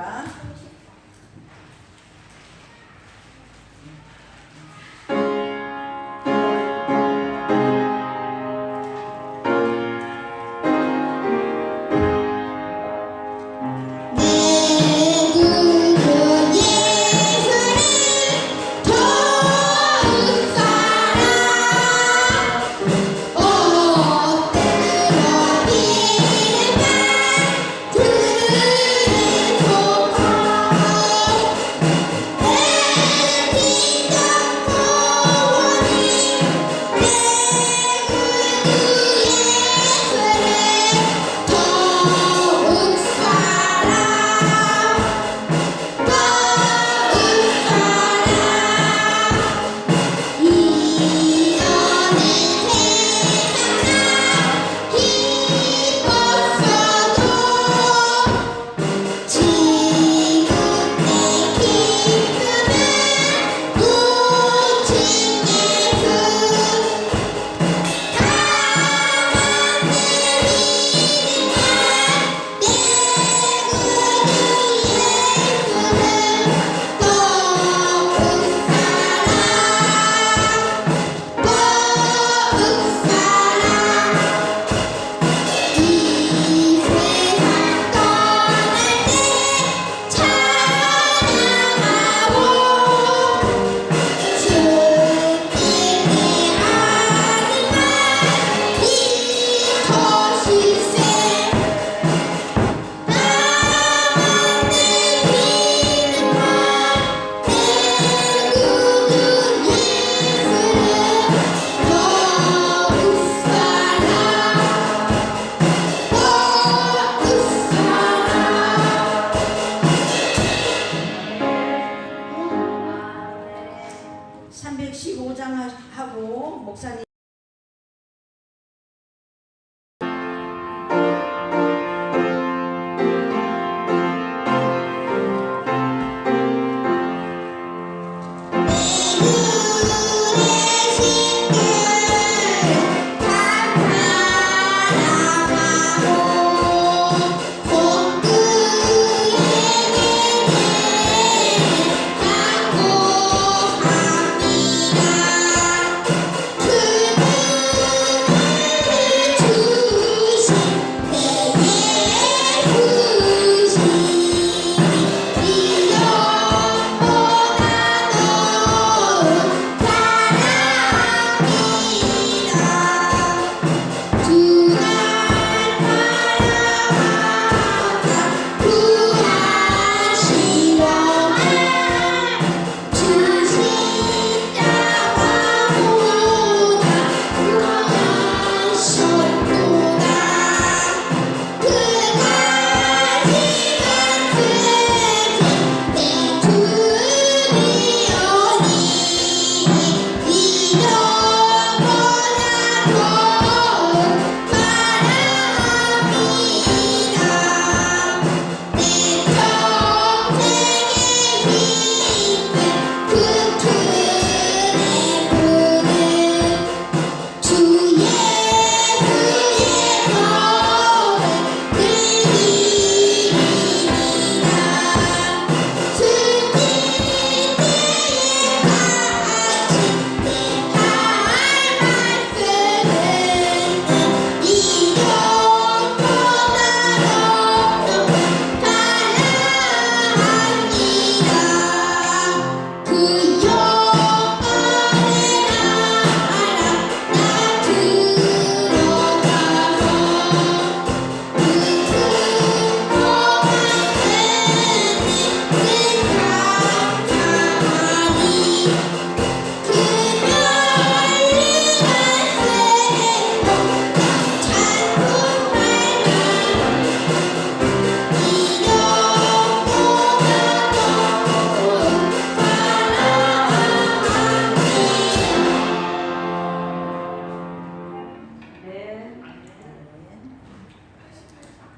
하겠습니다. 하고 목사님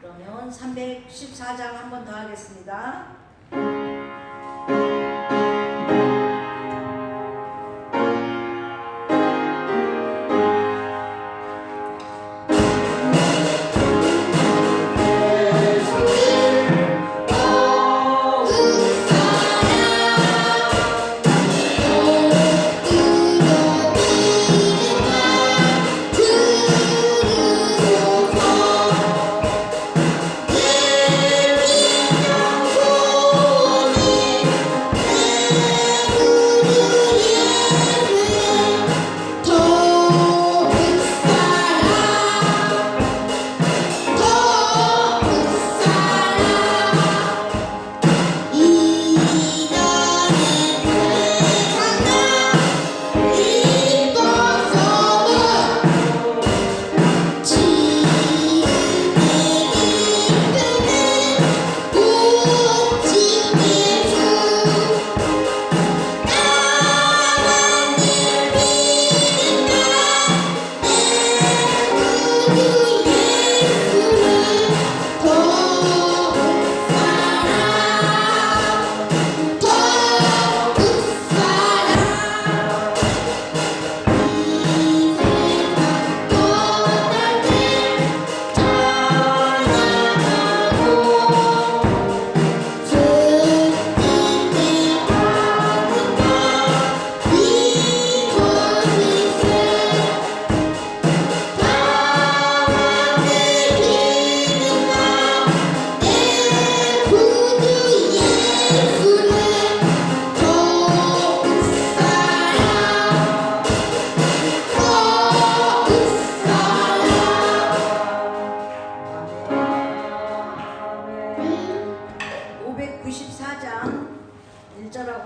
그러면 314장 한 번 더 하겠습니다.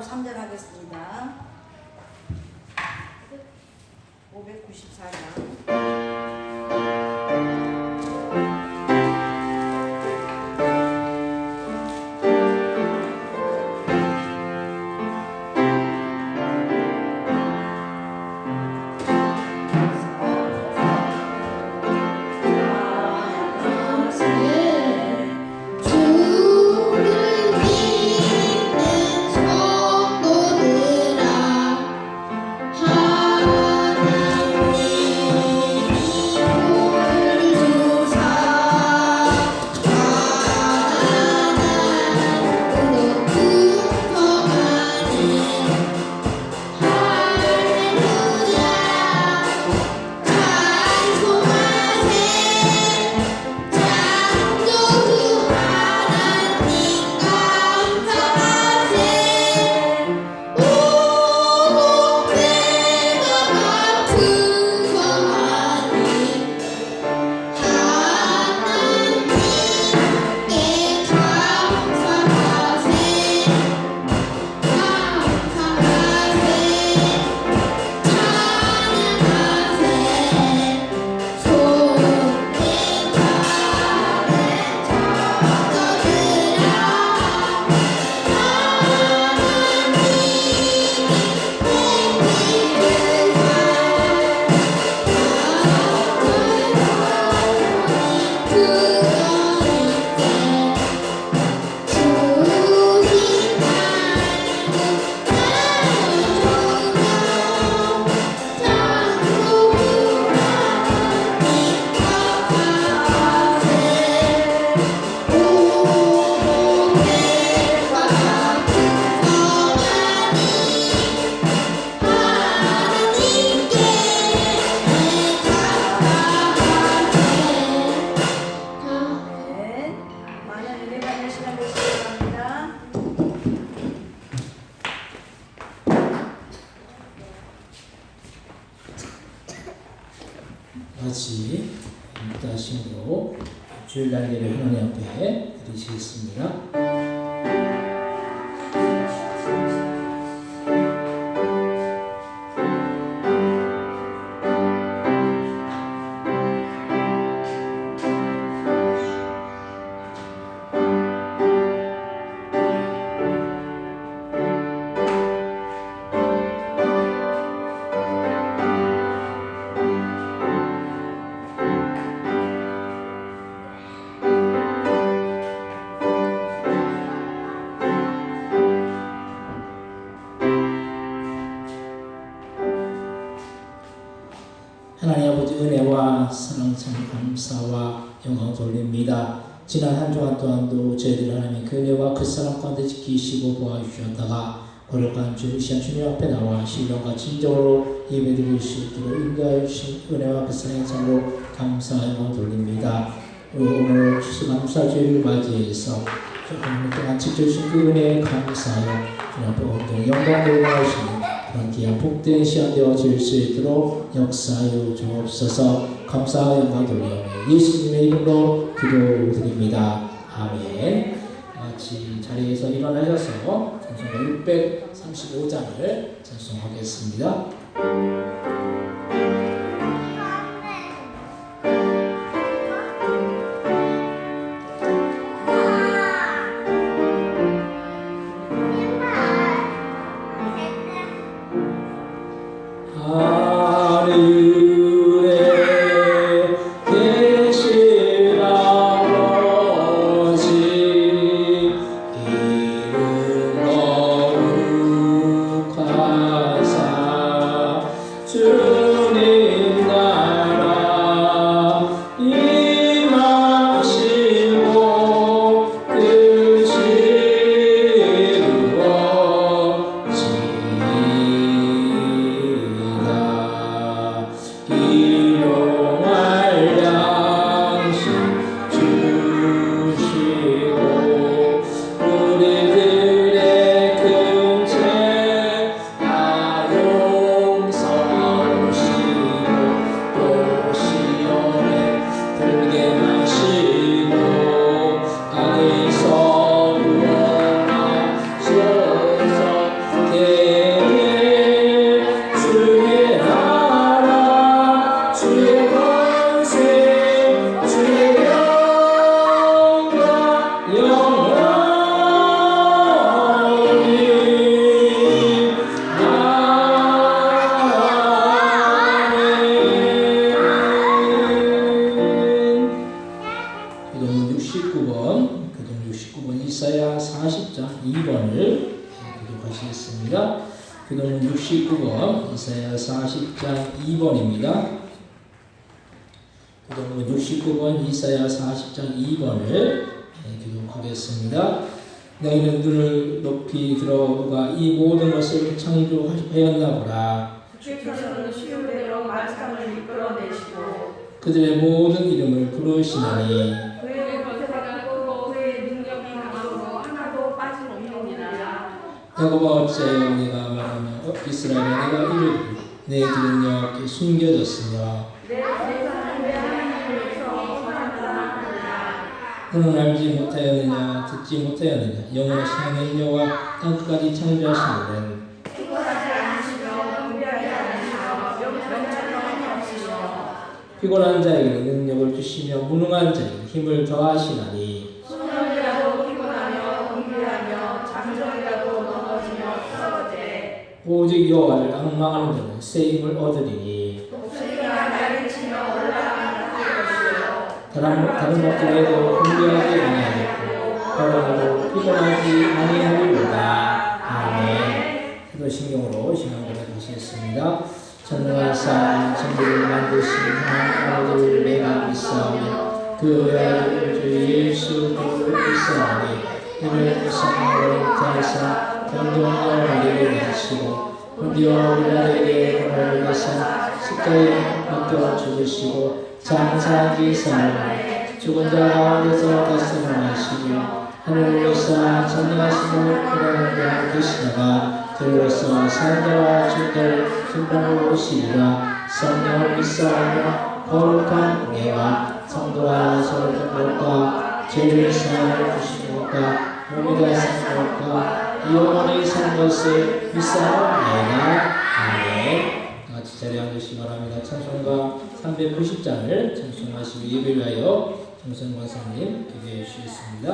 하고 3절 하겠습니다. 594장. 많은 은혜 받는 시간 되시기 바랍니다. 같이 입다심으로 주일날 예배 하나님 앞에 드리시겠습니다. 하나님 아버지 은혜와 사랑 참 감사와 영광 돌립니다. 지난 한 주간 동안도 저희들 하나님의 그 은혜와 그 사랑 가운데 지키시고 보아주셨다가 거룩한 주시한 주님 앞에 나와 신령과 진정으로 예배드릴 수 있도록 인도하여 주신 은혜와 그 사랑의 참으로 감사와 영광 돌립니다. 오늘 추수감사 주일을 맞이해서 조금 동안 지켜주신 그 은혜에 감사하여 주님 앞에 온전히 영광을 올라오시는 그런 귀한 복된 시간 되어질 수 있도록 역사하여 주옵소서. 감사와 영광 돌리오며 예수님의 이름으로 기도드립니다. 아멘. 같이 자리에서 일어나셔서 찬송 635장을 찬송하겠습니다. 주 69번, 교동 69번, 이사야 40장 2번을 교독하시겠습니다. 교동 69번, 이사야 40장 2번입니다. 교동 69번, 이사야 40장 2번을 교독하겠습니다. 너희는 눈을 높이 들어가 이 모든 것을 창조하였나 보라. 주께서는 시온대로 만상을 이끌어내시고 그들의 모든 이름을 부르시나니 그의 권세가 크고 그의 능력이 강하고 하나도 빠짐없느니라. 야곱아 어찌하여 내가 말하며 이스라엘아 내가 이르기를 내 길은 여호와께 숨겨졌으며 내 세상은 내 하나님께서 거하다 하느니라. 너는 알지 못하였느냐 듣지 못하였느냐 영원하신 하나님 여호와 땅끝까지 창조하신 이는 피곤하지 않으시며 분별하지 않으시며 명철함이 없으시며 피곤한 자에게는 능력을 주시며 무능한 자에게 힘을 더하시나니 소년이라도 피곤하며 분별하며 잠정이라도 넘어지며 쓰러져 오직 여호와를 앙망하는 자는 새 힘을 얻으리니 목소리가 날개 치며 올라가는 것이요 다른 먹기라도 분별하지 아니하겠고 걸어가도 피곤하지 아니하리로다. 아멘. 기도신경으로 신앙을 하시겠습니다. 전능하사 천지를 만드신 하나님 아버지를 내가 믿사오며 그 아들 주 예수 그리스도를 믿사오니 이를 성령으로 잉태하사 경종을 마리를 내시고 드디어 우리들에게 권한을 내사 십자가에 맡겨 죽으시고 장사한 지 사흘 죽은 자 가운데서 다시 살아나시며 하늘을 위사 전능하심을 그러는 자 계시다가 들로서 산자와 죽들 심판을 오시리라. 성령을 믿사오며 거룩한 공예와 성도와 서로 등록과 죄를 사하여 주신 것과 몸이 다스린 것과 영원히 산 것을 믿사옵나이다. 아멘. 같이 자리에 앉으시기 바랍니다. 찬송가 390장을 찬송하시고 예배를 위하여 정선 권사님 기도해 주시겠습니다.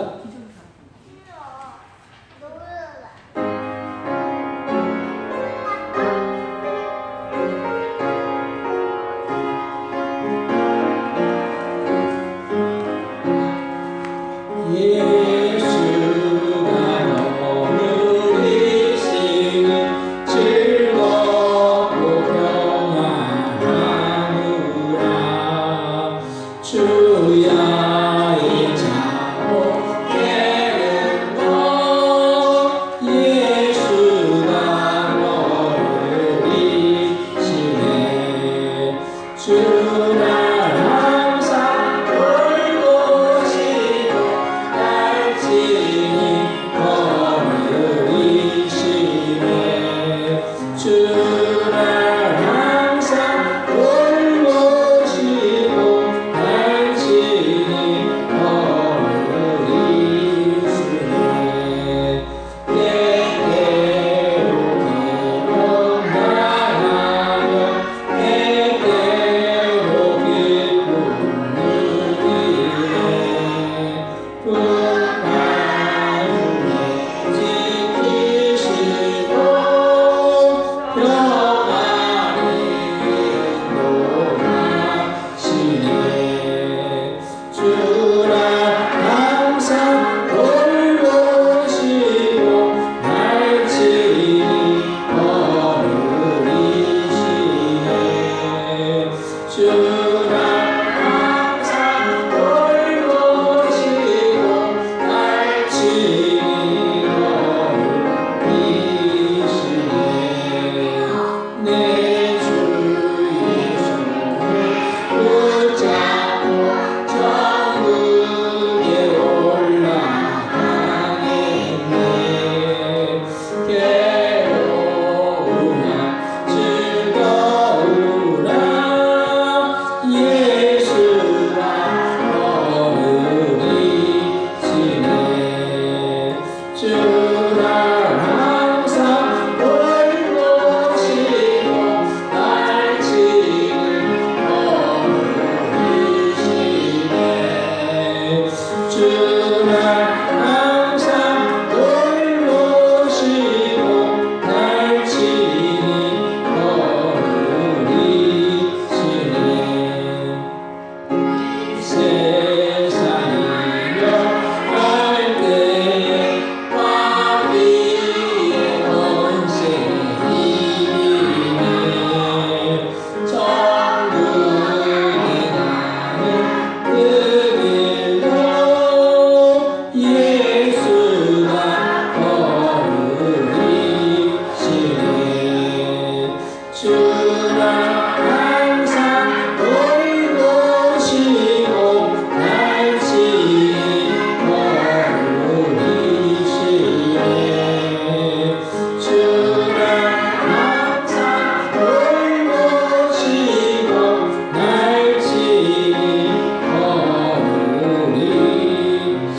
세상이여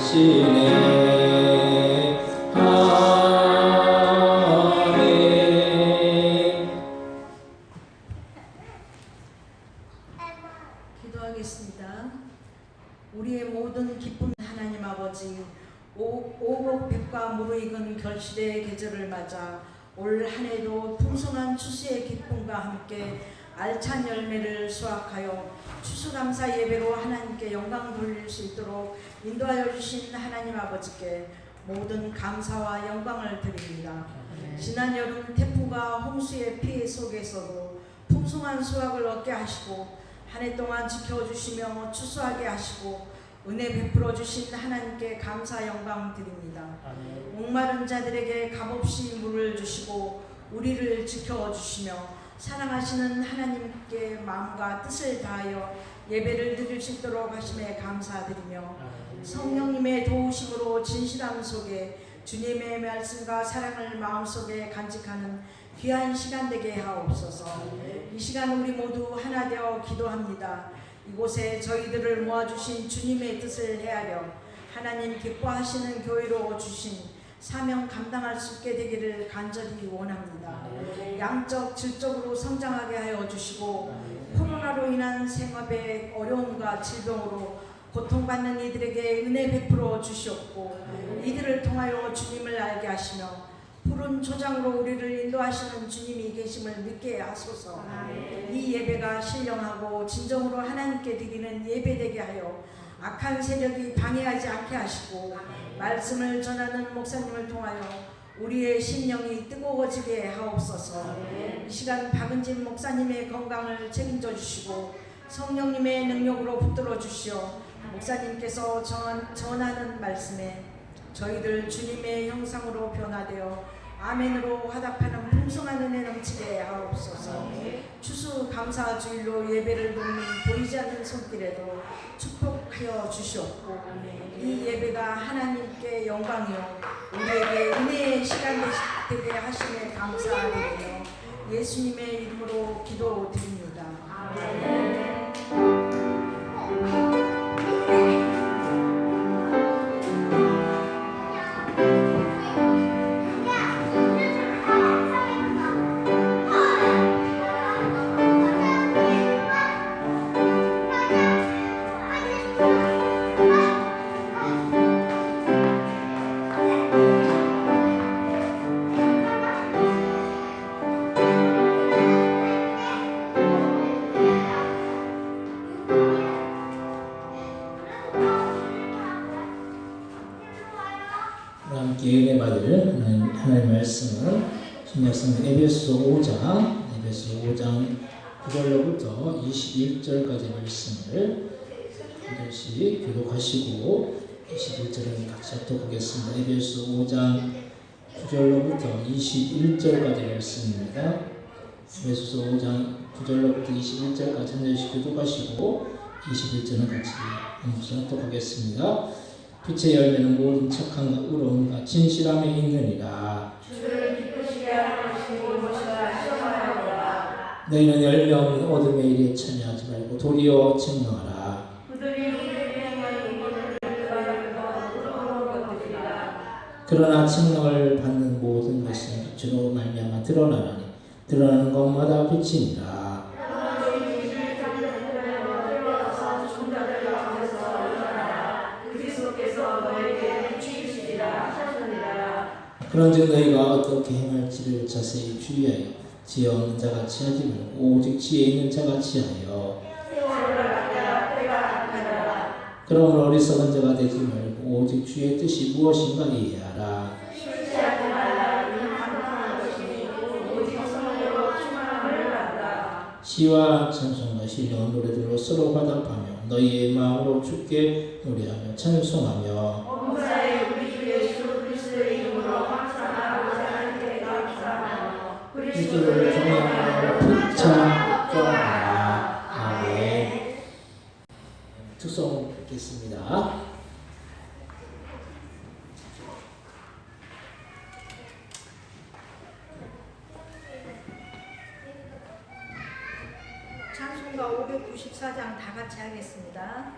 하시네. 아멘. 기도하겠습니다. 우리의 모든 기쁨 하나님 아버지, 오곡백과 무르익은 결실의 계절을 맞아 올 한해도 풍성한 추수의 기쁨과 함께 알찬 열매를 수확하여 추수감사 예배로 하나님께 영광 돌릴 수 있도록 인도하여 주신 하나님 아버지께 모든 감사와 영광을 드립니다. 지난 여름 태풍과 홍수의 피해 속에서도 풍성한 수확을 얻게 하시고 한 해 동안 지켜주시며 추수하게 하시고 은혜 베풀어 주신 하나님께 감사 영광 드립니다. 목마른 자들에게 값없이 물을 주시고 우리를 지켜주시며 사랑하시는 하나님께 마음과 뜻을 다하여 예배를 드릴 수 있도록 하심에 감사드리며 성령님의 도우심으로 진실함 속에 주님의 말씀과 사랑을 마음속에 간직하는 귀한 시간 되게 하옵소서. 이 시간 우리 모두 하나 되어 기도합니다. 이곳에 저희들을 모아주신 주님의 뜻을 헤아려 하나님 기뻐하시는 교회로 주신 사명 감당할 수 있게 되기를 간절히 원합니다. 양적 질적으로 성장하게 하여 주시고 코로나로 인한 생업의 어려움과 질병으로 고통받는 이들에게 은혜 베풀어 주시옵고 이들을 통하여 주님을 알게 하시며 푸른 초장으로 우리를 인도하시는 주님이 계심을 믿게 하소서. 이 예배가 신령하고 진정으로 하나님께 드리는 예배되게 하여 악한 세력이 방해하지 않게 하시고 말씀을 전하는 목사님을 통하여 우리의 심령이 뜨거워지게 하옵소서. 이 시간 박은진 목사님의 건강을 책임져 주시고 성령님의 능력으로 붙들어 주시어 목사님께서 전하는 말씀에 저희들 주님의 형상으로 변화되어 아멘으로 화답하는 풍성한 은혜 넘치게 하옵소서. 추수 감사 주일로 예배를 돕는 보이지 않는 손길에도 축복하여 주시옵고 이 예배가 하나님께 영광이요 우리에게 은혜의 시간 되게 하심에 감사드리며 예수님의 이름으로 기도드립니다. 아멘. 은혜 받을 하나님의 말씀을 신약성경 에베소 5장 9절로부터 21절까지 말씀을 한 절씩 교독하시고 21절은 같이 합독하겠습니다. 에베소 5장 9절로부터 21절까지 말씀입니다. 에베소 5장 9절로부터 21절까지 한 절씩 교독하시고 21절은 같이 합독하겠습니다. 빛의 열매는 모든 착함과 의로움과 진실함에 있느니라. 주를 기쁘시게 하는 것이 무엇이라 시험하여라. 너희는 열매 없는 어둠의 일에 참여하지 말고 도리어 증명하라. 그들이 우리를 행하는 일을 의로운 것들이라. 그러나 증명을 받는 모든 것은 빛으로 말미암아 드러나나니 드러나는 것마다 빛이니라. 그런즉 너희가 어떻게 행할지를 자세히 주의하여 지혜 없는 자같이 하지 말고 오직 지혜 있는 자같이 하여 그러므로 어리석은 자가 되지 말고 오직 주의 뜻이 무엇인가 이해하라. 시와 찬송과 신령한 노래들로 서로 화답하며 너희의 마음으로 주께 노래하며 찬송하며 그리스도를 경외하며 붙잡아라. 아멘. 특송 듣겠습니다. 찬송가 594장 다 같이 하겠습니다.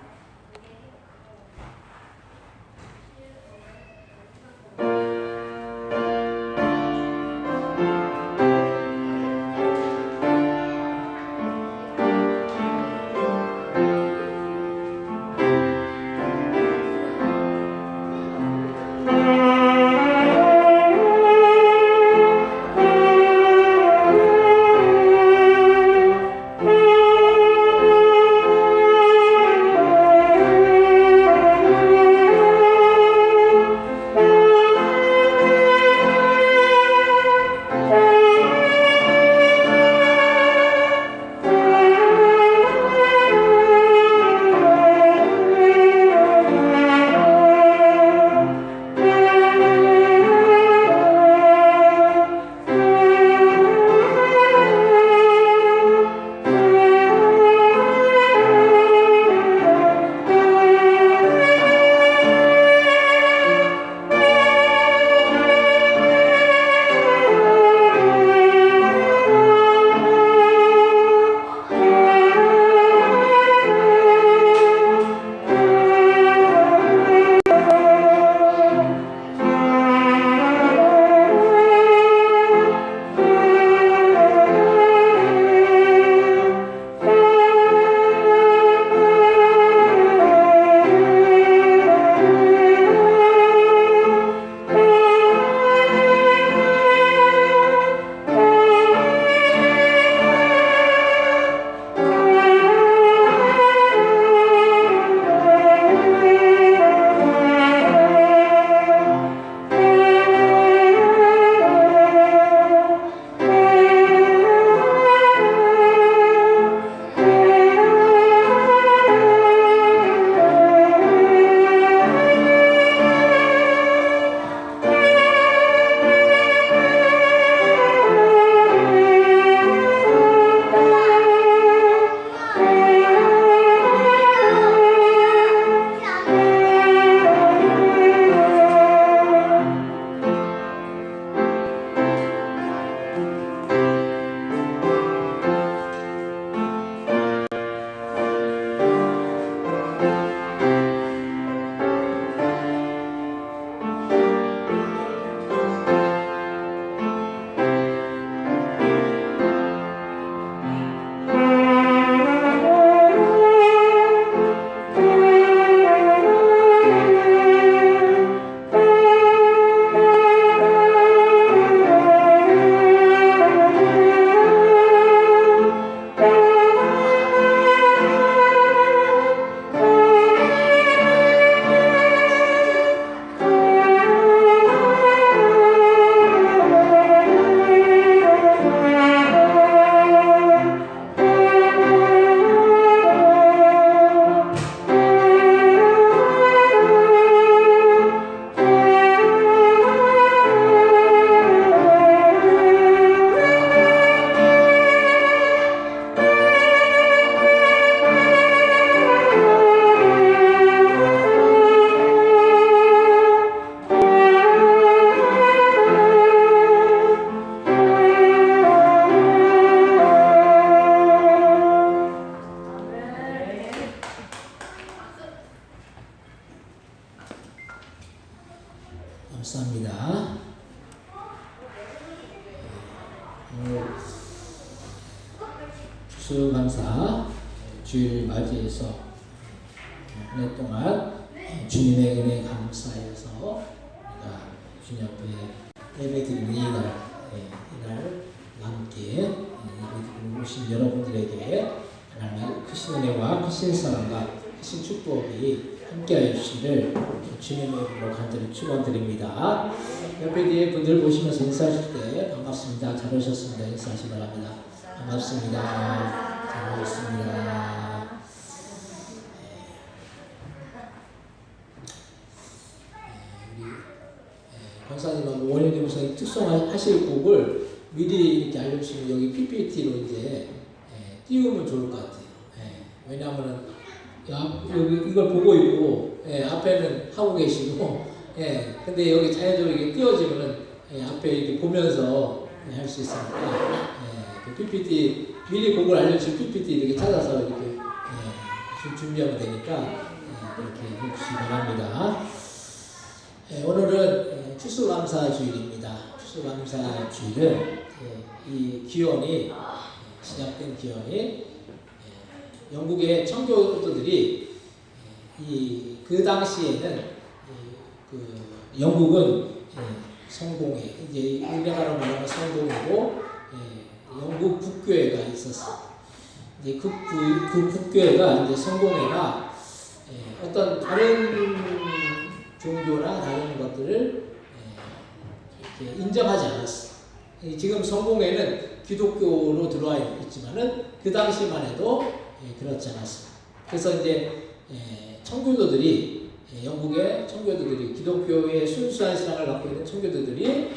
감사합니다. 추수감사 주일 맞이해서 한 해 동안 주님의 은혜 감사해서 우리가 주님 앞에 예배드리는 이날 함께 예배드리는 오신 여러분들에게 하나님의 크신 은혜와 크신 사랑과 크신 축복이 함께하여 주시기를 주님의 이름으로 간절히 축원드립니다. 옆에 뒤에 분들 보시면서 인사하실 때 반갑습니다. 잘 오셨습니다. 인사하시기 바랍니다. 반갑습니다. 잘 오셨습니다. 우리 권사님하고 원영기 목사님 특송하실 곡을 미리 이렇게 알려주시면 여기 PPT로 이제 띄우면 좋을 것 같아요. 왜냐하면 여기 이걸 보고 있고 앞에는 하고 계시고 근데 여기 자연적으로 띄워지면은 앞에 이렇게 보면서 할 수 있으니까 그 PPT 미리 곡을 알려주신 PPT 이렇게 찾아서 이렇게 준비하면 되니까 이렇게 해주시기 바랍니다. 오늘은 추수감사 주일입니다. 추수감사 주일은 이 기원이 시작된 기원이 영국의 청교도들이 그 당시에는 영국은 성공회, 이제 우리나라로 말하면 성공회고 영국 북교회가 있었어. 이제 그 북교회가 이제 성공회가 어떤 다른 종교나 다른 것들을 이렇게 인정하지 않았어. 지금 성공회는 기독교로 들어와 있지만은 그 당시만 해도 그렇지 않았어. 그래서 이제 청교도들이 영국의 청교도들이 기독교의 순수한 신앙을 갖고 있는 청교도들이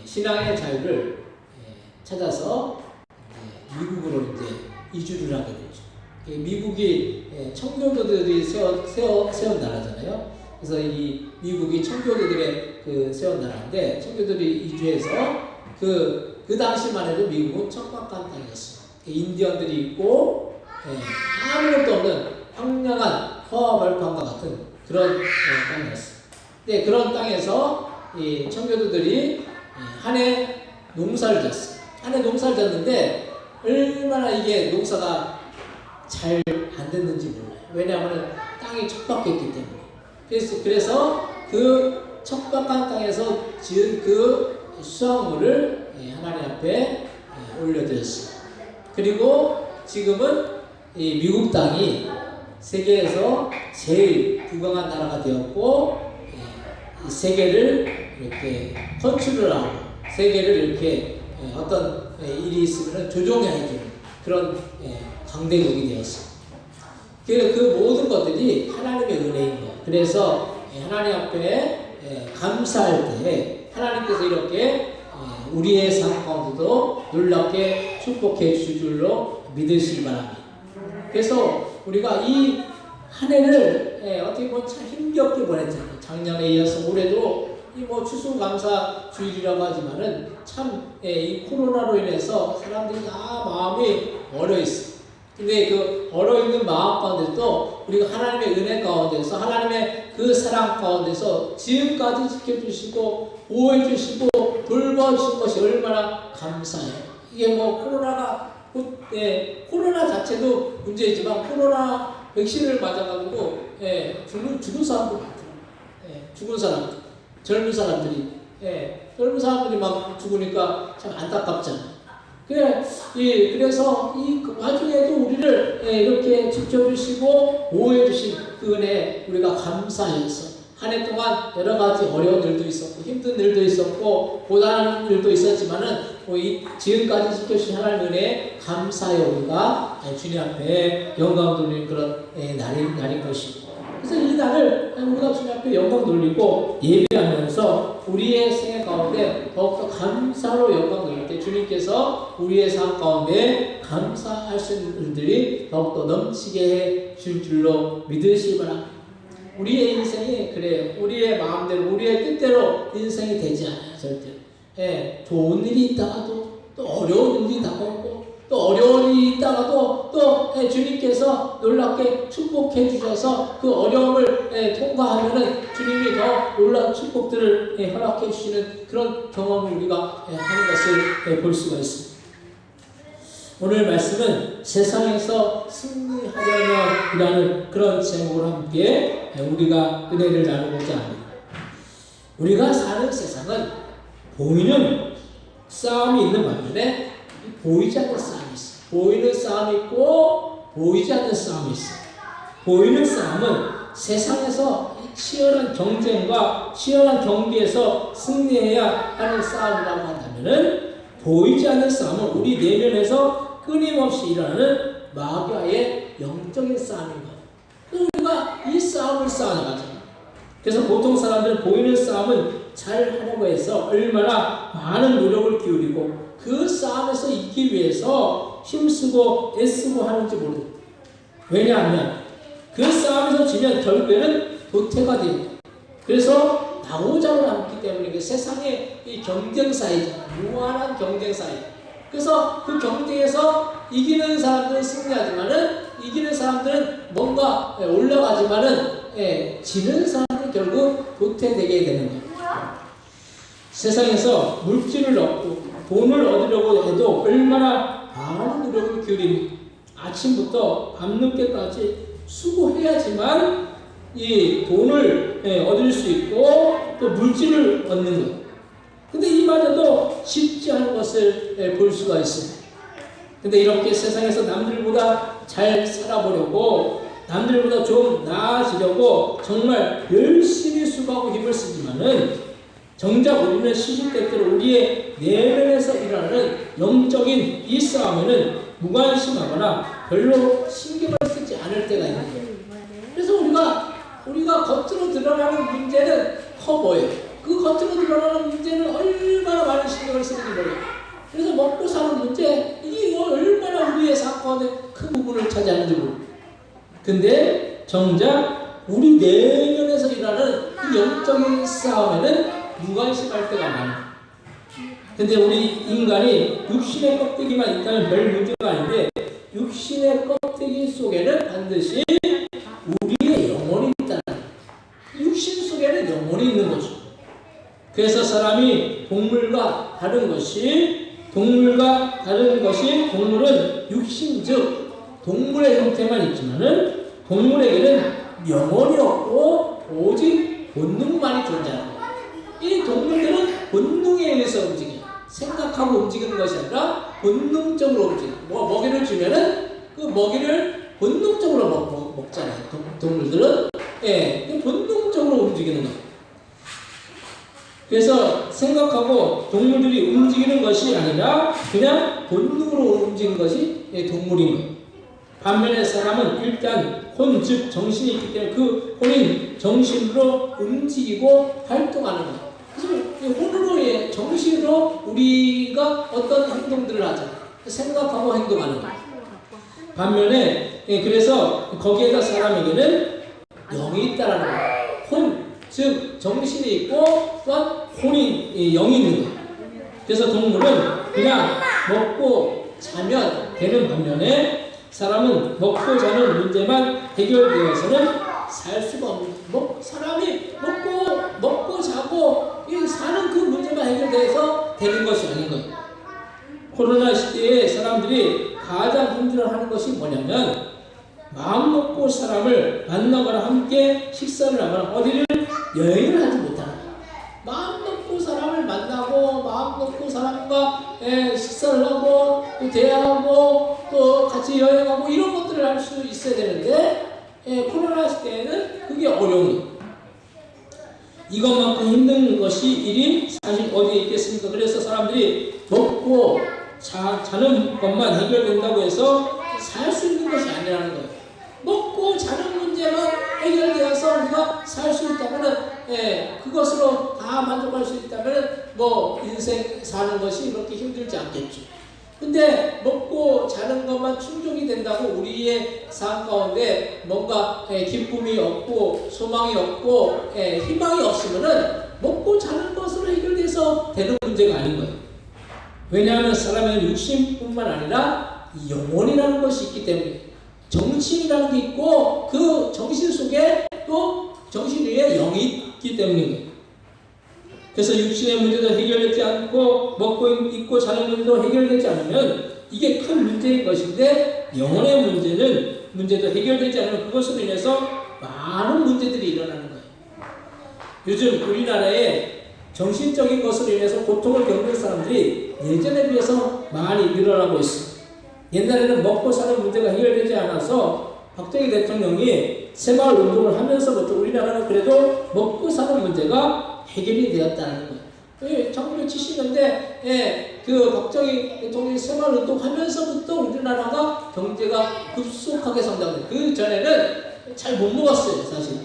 신앙의 자유를 찾아서 미국으로 이제 이주를 하게 되죠. 미국이 청교도들이 세운 나라잖아요. 그래서 이 미국이 청교도들의 세운 나라인데 청교도들이 이주해서 그 당시만 해도 미국은 척박한 땅이었어요. 인디언들이 있고 아무것도 없는 황량한 허허벌판과 같은 그런 땅이었어요. 근데 그런 땅에서 이 청교도들이 한 해 농사를 졌어요. 한 해 농사를 졌는데 얼마나 이게 농사가 잘 안 됐는지 몰라요. 왜냐하면 땅이 척박했기 때문에. 그래서 그 척박한 땅에서 지은 그 수확물을 하나님 앞에 올려드렸어요. 그리고 지금은 이 미국 땅이 세계에서 제일 부강한 나라가 되었고, 이 세계를 이렇게 컨트롤 하고 세계를 이렇게 어떤 일이 있으면 조종해주는 그런 강대국이 되었어요. 그 모든 것들이 하나님의 은혜인 거예요. 그래서 하나님 앞에 감사할 때 하나님께서 이렇게 우리의 삶 가운데도 놀랍게 축복해 주실 줄로 믿으시기 바랍니다. 그래서 우리가 이 한 해를 어떻게 보면 참 힘겹게 보냈잖아요. 작년에 이어서 올해도 이 추수감사 주일이라고 하지만은 참 이 코로나로 인해서 사람들이 다 마음이 얼어 있어. 근데 그 얼어 있는 마음 가운데도 우리가 하나님의 은혜 가운데서 하나님의 그 사랑 가운데서 지금까지 지켜주시고 보호해주시고 돌봐주신 것이 얼마나 감사해요. 이게 코로나 자체도 문제이지만 코로나 백신을 맞아가지고 죽은 사람도 많더라고요. 죽은 사람들, 젊은 사람들이 젊은 사람들이 막 죽으니까 참 안타깝잖아요. 그래서 이 와중에도 우리를 이렇게 지켜주시고 보호해주신 그 은혜 우리가 감사해서 한 해 동안 여러 가지 어려운 일도 있었고 힘든 일도 있었고 고단한 일도 있었지만은 지금까지 지켜주신 하나님 은혜에 감사해 우리가 주님 앞에 영광 돌리는 그런 날인 것이고, 그래서 이 날을 우리가 주님 앞에 영광 돌리고 예배하면서 우리의 생애 가운데 더욱더 감사로 영광 돌릴 때 주님께서 우리의 삶 가운데 감사할 수 있는 일들이 더욱더 넘치게 해 줄 줄로 믿으시기 바랍니다. 우리의 인생이 그래요. 우리의 마음대로 우리의 뜻대로 인생이 되지 않아요. 절대. 좋은 일이 있다가도 또 어려운 일이 다가오고 또 어려운 일이 있다가도 또 주님께서 놀랍게 축복해 주셔서 그 어려움을 통과하면은 주님이 더 놀라운 축복들을 허락해 주시는 그런 경험을 우리가 하는 것을 볼 수가 있습니다. 오늘 말씀은 세상에서 승리하려면이라는 그런 제목으로 함께 우리가 은혜를 나누고자 합니다. 우리가 사는 세상은 보이는 싸움이 있는 반면에 보이지 않는 싸움이 있어요. 보이는 싸움이 있고 보이지 않는 싸움이 있어요. 보이는 싸움은 세상에서 치열한 경쟁과 치열한 경기에서 승리해야 하는 싸움이라고 한다면은 보이지 않는 싸움은 우리 내면에서 끊임없이 일어나는 마귀와의 영적인 싸움인 거예요. 우리가 이 싸움을 싸워나가잖아요. 그래서 보통 사람들은 보이는 싸움은 잘 하려고 해서 얼마나 많은 노력을 기울이고 그 싸움에서 이기기 위해서 힘쓰고 애쓰고 하는지 모르겠어요. 왜냐하면 그 싸움에서 지면 결국에는 도태가 돼요. 그래서 나오자고 남기 때문에 세상의 이 경쟁사이잖아요. 무한한 경쟁사이. 그래서 그 경쟁에서 이기는 사람들은 승리하지만은 이기는 사람들은 뭔가 올라가지만은 지는 사람들은 결국 도태되게 되는 거예요. 세상에서 물질을 얻고 돈을 얻으려고 해도 얼마나 많은 노력을 기울입니다. 아침부터 밤늦게까지 수고해야지만 이 돈을 얻을 수 있고 또 물질을 얻는 것. 근데 이마저도 쉽지 않은 것을 볼 수가 있습니다. 근데 이렇게 세상에서 남들보다 잘 살아보려고, 남들보다 좀 나아지려고 정말 열심히 수고하고 힘을 쓰지만은 정작 우리는 시시때때로 우리의 내면에서 일어나는 영적인 이 싸움에는 무관심하거나 별로 신경을 쓰지 않을 때가 있는 거예요. 그래서 우리가 겉으로 드러나는 문제는 커 보여요. 그 겉으로 드러나는 문제는 얼마나 많은 신경을 쓰는지 모르겠어요. 그래서 먹고 사는 문제, 이게 얼마나 우리의 사건의 큰 부분을 차지하는지 모르겠어요. 근데 정작 우리 내면에서 일어나는 이 영적인 싸움에는 무관심할 때가 많아요. 근데 우리 인간이 육신의 껍데기만 있다면 별 문제가 아닌데, 육신의 껍데기 속에는 반드시 우리의 영혼이 있다는 거예요. 육신 속에는 영혼이 있는 거죠. 그래서 사람이 동물과 다른 것이, 동물은 육신, 즉 동물의 형태만 있지만은 동물에게는 영혼이 없고 오직 본능만이 존재하는 거예요. 이 동물들은 본능에 의해서 움직여요. 생각하고 움직이는 것이 아니라 본능적으로 움직여요. 먹이를 주면은 그 먹이를 본능적으로 먹잖아요. 동물들은 본능적으로 움직이는 거예요. 그래서 생각하고 동물들이 움직이는 것이 아니라 그냥 본능으로 움직이는 것이 동물인 거예요. 반면에 사람은 일단 혼, 즉 정신이 있기 때문에 그 혼인 정신으로 움직이고 활동하는 거예요. 그래서 혼으로, 정신으로 우리가 어떤 행동들을 하죠. 생각하고 행동하는 거예요. 반면에 그래서 거기에다 사람에게는 영이 있다라는 거예요. 혼, 즉 정신이 있고 또한 혼이, 영이 있는 거예요. 그래서 동물은 그냥 먹고 자면 되는 반면에 사람은 먹고 자는 문제만 해결되어서는 살 수가 없는 거예요. 사람이 먹고 자고 사는 그 문제만 해결돼서 되는 것이 아닌 거예요. 코로나 시대에 사람들이 가장 힘들어하는 것이 뭐냐면, 마음 먹고 사람을 만나거나 함께 식사를 하거나 어디를 여행을 하지 못하는 거예요. 마음 먹고 사람을 만나고 마음 먹고 사람과 식사를 하고 또 대화하고 또 같이 여행하고 이런 것들을 할 수 있어야 되는데 코로나 시대에는 그게 어려운 거예요. 이것만큼 힘든 것이 일이 사실 어디에 있겠습니까? 그래서 사람들이 먹고 자는 것만 해결된다고 해서 살 수 있는 것이 아니라는 거예요. 먹고 자는 문제만 해결되어서 우리가 살 수 있다면은, 그것으로 다 만족할 수 있다면은 인생 사는 것이 그렇게 힘들지 않겠죠. 근데 먹고 자는 것만 충족이 된다고 우리의 삶 가운데 뭔가 기쁨이 없고 소망이 없고 희망이 없으면은 먹고 자는 것으로 해결돼서 되는 문제가 아닌 거예요. 왜냐하면 사람의 육신뿐만 아니라 영혼이라는 것이 있기 때문에, 정신이라는 게 있고 그 정신 속에 또 정신 위에 영이 있기 때문인 거예요. 그래서 육신의 문제도 해결되지 않고 먹고 입고 자는 문제도 해결되지 않으면 이게 큰 문제인 것인데, 영혼의 문제도 해결되지 않으면 그것으로 인해서 많은 문제들이 일어나는 거예요. 요즘 우리나라에 정신적인 것으로 인해서 고통을 겪는 사람들이 예전에 비해서 많이 늘어나고 있습니다. 옛날에는 먹고 사는 문제가 해결되지 않아서 박정희 대통령이 새마을 운동을 하면서부터 우리나라는 그래도 먹고 사는 문제가 해결이 되었다는 거예요. 1970년대 그 박정희 대통령이 새마을 운동하면서부터 우리나라가 경제가 급속하게 성장했어요. 그 전에는 잘 못 먹었어요, 사실.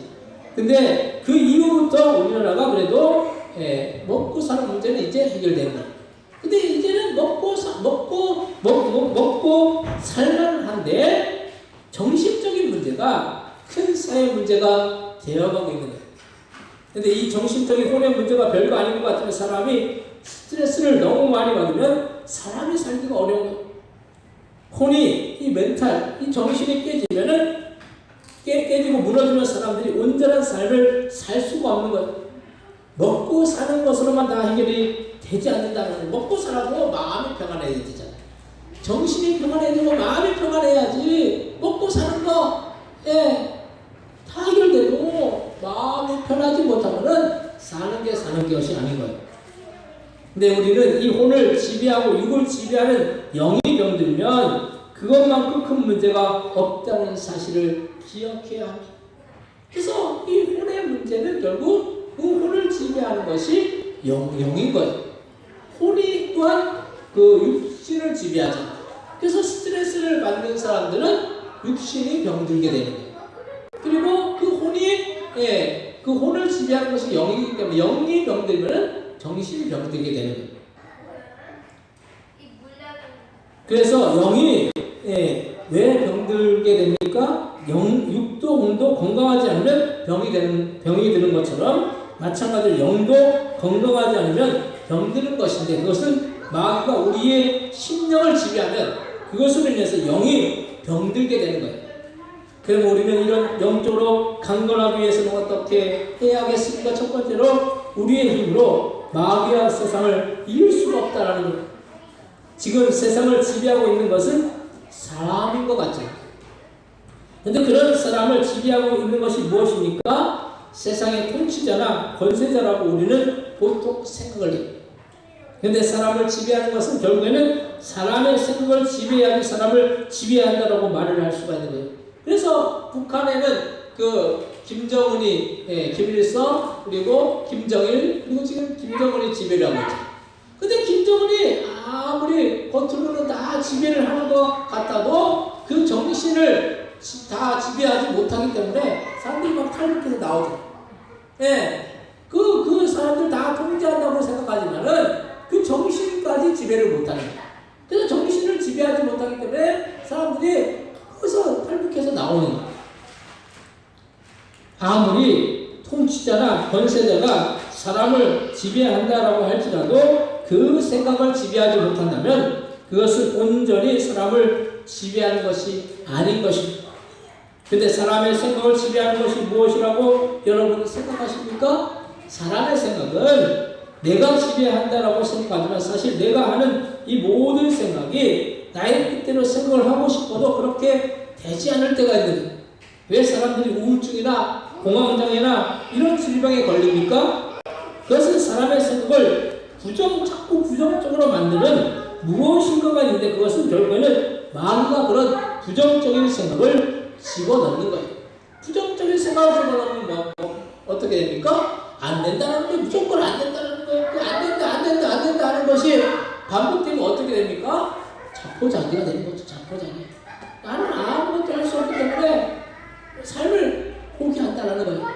근데 그 이후부터 우리나라가 그래도 먹고 사는 문제는 이제 해결된 거예요. 근데 이제는 먹고 살만 한데 정신적인 문제가 큰 사회 문제가 되어가고 있는 거예요. 근데 이 정신적인 혼의 문제가 별거 아닌 것 같으면 사람이 스트레스를 너무 많이 받으면 사람이 살기가 어려운 거예요. 혼이, 이 멘탈, 이 정신이 깨지면은 깨지고 무너지면 사람들이 온전한 삶을 살 수가 없는 거예요. 먹고 사는 것으로만 다 해결이 되지 않는다는 거예요. 먹고 살아도 마음이 평안해야 되잖아요. 정신이 평안해야 되고 마음이 평안해야지 먹고 사는 거 다 해결되고 마음이 편하지 못하면은 사는 것이 아닌 거예요. 근데 우리는 이 혼을 지배하고 육을 지배하는 영이 병들면 그것만큼 큰 문제가 없다는 사실을 기억해야 합니다. 그래서 이 혼의 문제는 결국 그 혼을 지배하는 것이 영인 거예요. 혼이 또한 그 육신을 지배하잖아요. 그래서 스트레스를 받는 사람들은 육신이 병들게 되는 거예요. 그리고 그 혼이 그 혼을 지배하는 것이 영이기 때문에 영이 병들면 정신이 병들게 되는 거예요. 그래서 영이 왜 병들게 됩니까? 육도 혼도 건강하지 않으면 병이 드는 것처럼 마찬가지로 영도 건강하지 않으면 병드는 것인데 그것은 마귀가 우리의 심령을 지배하면 그것으로 인해서 영이 병들게 되는 거예요. 그럼 우리는 이런 영적으로 강건하기 위해서는 어떻게 해야 하겠습니까? 첫 번째로 우리의 힘으로 마귀와 세상을 이길 수가 없다라는 거예요. 지금 세상을 지배하고 있는 것은 사람인 것 같죠. 그런데 그런 사람을 지배하고 있는 것이 무엇입니까? 세상의 통치자나 권세자라고 우리는 보통 생각을 해요. 그런데 사람을 지배하는 것은 결국에는 사람의 생각을 지배해야지 사람을 지배한다라고 말을 할 수가 있는 거예요. 그래서 북한에는 그 김정은이, 김일성, 그리고 김정일, 그리고 지금 김정은이 지배를 하고 있죠. 근데 김정은이 아무리 겉으로는 다 지배를 하는 것 같아도 그 정신을 다 지배하지 못하기 때문에 사람들이 막 탈북해서 나오죠. 그 사람들 다 통제한다고 생각하지만은 그 정신까지 지배를 못하는 거예요. 그래서 정신을 지배하지 못하기 때문에 사람들이 거기서 탈북해서 나오는 거예요. 아무리 통치자나 권세자가 사람을 지배한다라고 할지라도 그 생각을 지배하지 못한다면 그것은 온전히 사람을 지배하는 것이 아닌 것입니다. 그런데 사람의 생각을 지배하는 것이 무엇이라고 여러분이 생각하십니까? 사람의 생각은 내가 지배한다라고 생각하지만 사실 내가 하는 이 모든 생각이 나의 뜻대로 생각을 하고 싶어도 그렇게 되지 않을 때가 있는 거예요. 왜 사람들이 우울증이나 공황장애나 이런 질병에 걸립니까? 그것은 사람의 생각을 자꾸 부정적으로 만드는 무엇인가가 있는데 그것은 결국에는 마귀가 그런 부정적인 생각을 집어넣는 거예요. 부정적인 생각을 집어넣으면 어떻게 됩니까? 안 된다는 게 무조건 안 된다는 거예요. 안 된다 하는 것이 반복되면 어떻게 됩니까? 자포자기가 되는 거죠. 자포자기. 나는 아무것도 할 수 없기 때문에 삶을 포기한다는 거예요.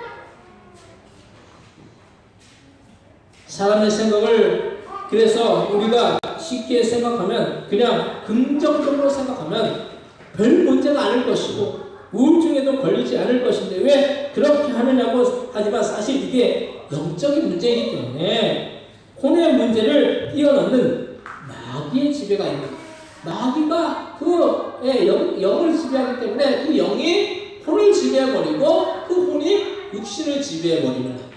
사람의 생각을 그래서 우리가 쉽게 생각하면 그냥 긍정적으로 생각하면 별 문제가 아닐 것이고 우울증에도 걸리지 않을 것인데 왜 그렇게 하느냐고 하지만 사실 이게 영적인 문제이기 때문에 혼의 문제를 뛰어넘는 마귀의 지배가 있는 거예요. 마귀가 그 영을 지배하기 때문에 그 영이 혼을 지배해버리고 그 혼이 육신을 지배해버리는 거예요.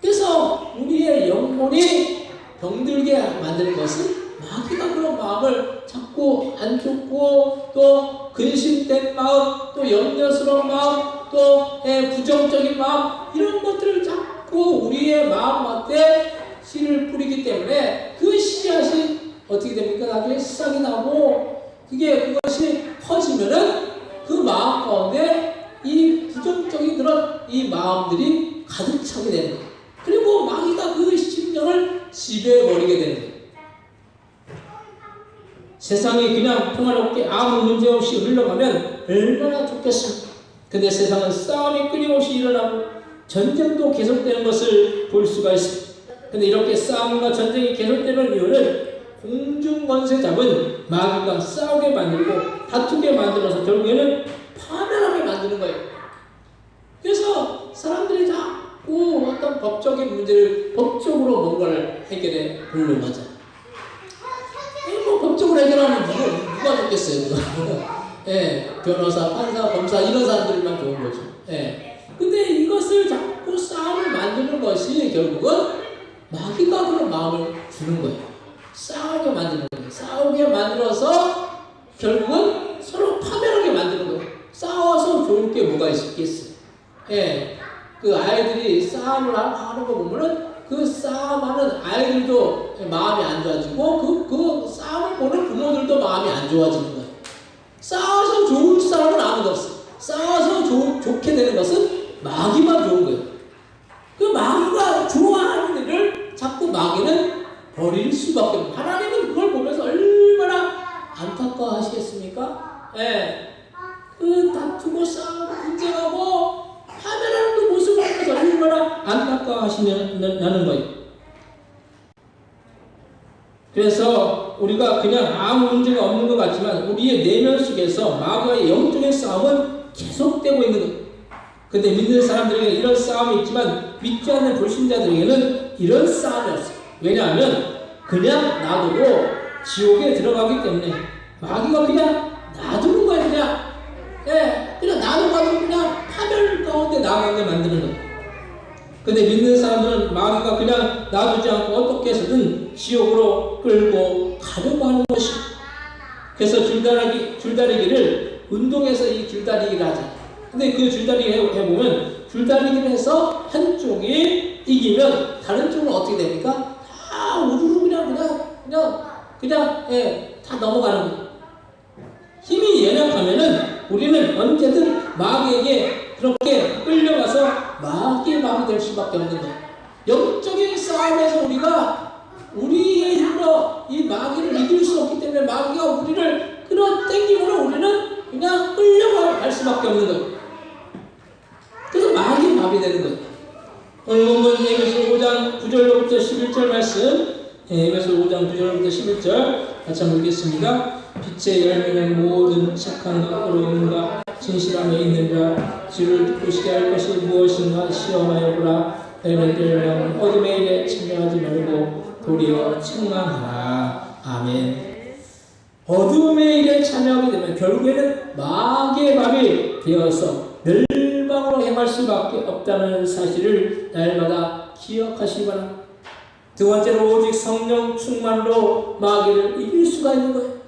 그래서 우리의 영혼이 병들게 만드는 것은 마귀가 그런 마음을 자꾸 안 좋고 또 근심된 마음 또 염려스러운 마음 또 부정적인 마음 이런 것들을 자꾸 우리의 마음한테 씨를 뿌리기 때문에 그 씨앗이 어떻게 됩니까? 나중에 싹이 나고 그것이 커지면은 그 마음 가운데 이 부정적인 그런 이 마음들이 가득 차게 되는 거예요. 그리고 마귀가 그 심령을 지배해버리게 되는 거예요. 세상이 그냥 평화롭게 아무 문제 없이 흘러가면 얼마나 좋겠습니까? 근데 세상은 싸움이 끊임없이 일어나고 전쟁도 계속되는 것을 볼 수가 있습니다. 근데 이렇게 싸움과 전쟁이 계속되는 이유는 공중권세 잡은 마귀가 싸우게 만들고 다투게 만들어서 결국에는 파멸하게 만드는 거예요. 그래서 사람들이 자꾸 어떤 법적인 문제를 법적으로 뭔가를 해결해 보려고 하잖아요. 법적으로 해결하면 누가 좋겠어요? 변호사, 판사, 검사 이런 사람들만 좋은 거죠. 근데 이것을 자꾸 싸움을 만드는 것이 결국은 마귀가 그런 마음을 주는 거예요. 싸우게 만드는 거예요. 싸우게 만들어서 결국은 서로 파멸하게 만드는 거예요. 싸워서 좋을 게 뭐가 있겠어요? 그 아이들이 싸움을 하는 거 보면은 그 싸움하는 아이들도 마음이 안 좋아지고 그 싸움을 보는 부모들도 마음이 안 좋아지는 거예요. 싸워서 좋을 사람은 아무도 없어요. 싸워서 좋게 되는 것은 마귀만 좋은 거예요. 그 마귀가 좋아하는 일을 자꾸 마귀는 버릴 수밖에 없어요. 하나님은 그걸 보면서 얼마나 안타까워하시겠습니까? 예. 그 다투고 싸우고 분쟁하고 파멸하는 그 모습을 보면서 얼마나 안타까워하시냐는 거예요. 그래서 우리가 그냥 아무 문제가 없는 것 같지만 우리의 내면 속에서 마귀와의 영적인 싸움은 계속되고 있는 거예요. 근데 믿는 사람들에게 이런 싸움이 있지만 믿지 않는 불신자들에게는 이런 싸움이 없어요. 왜냐하면 그냥 놔두고 지옥에 들어가기 때문에 마귀가 그냥 놔두는 거예요. 그냥 놔두고 그냥 파멸 가운데 나가게 만드는 거예요. 근데 믿는 사람들은 마귀가 그냥 놔두지 않고 어떻게 해서든 지옥으로 끌고 가려고 하는 것이. 그래서 줄다리기를 운동에서 이 줄다리기를 하잖아요. 근데 그 줄다리기 해보면 줄다리기를 해서 한쪽이 이기면 다른 쪽은 어떻게 됩니까? 다 우르르 그냥 다 넘어가는 거예요. 힘이 연약하면은 우리는 언제든 마귀에게 그렇게 끌려가서 마귀의 마음이 될 수밖에 없는 거예요. 영적인 싸움에서 우리가 우리의 힘으로 이 마귀를 이길 수 없기 때문에 마귀가 우리를 끌어당기면 우리는 그냥 끌려갈 수밖에 없는 거예요. 그래서 마귀의 마음이 되는 거예요. 오늘 본문 에베소 5장 9절로부터 11절 말씀, 에베소 5장 9절로부터 11절 같이 한번 읽겠습니다. 빛의 열매는 모든 착함과 의로움과 진실함에 있는 자, 주를 기쁘시게 할 것이 무엇인가 시험하여 보라. 열매들은 어둠의 일에 참여하지 말고 도리어 책망하라. 아멘. 어둠의 일에 참여하게 되면 결국에는 마귀의 밥이 되어서 멸망으로 행할 수밖에 없다는 사실을 날마다 기억하시기 바랍니다. 두 번째로 오직 성령 충만으로 마귀를 이길 수가 있는 거예요.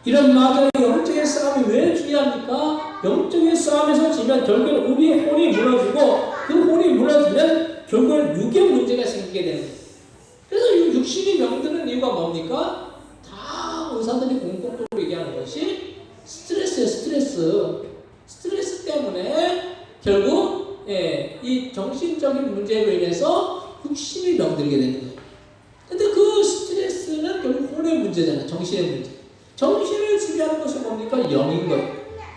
이런 마귀의 영적인 싸움이 왜 중요합니까? 영적인 싸움에서 지면 결국은 우리의 혼이 무너지고 그 혼이 무너지면 결국은 육의 문제가 생기게 되는 거예요. 그래서 육신이 병드는 이유가 뭡니까? 다 의사들이 공통적으로 얘기하는 것이 스트레스예요. 스트레스 때문에 결국 이 정신적인 문제로 인해서 육신이 병들게 되는 거예요. 근데 그 스트레스는 결국 혼의 문제잖아요. 정신의 문제. 정신을 지배하는 것은 뭡니까? 영인 거예요.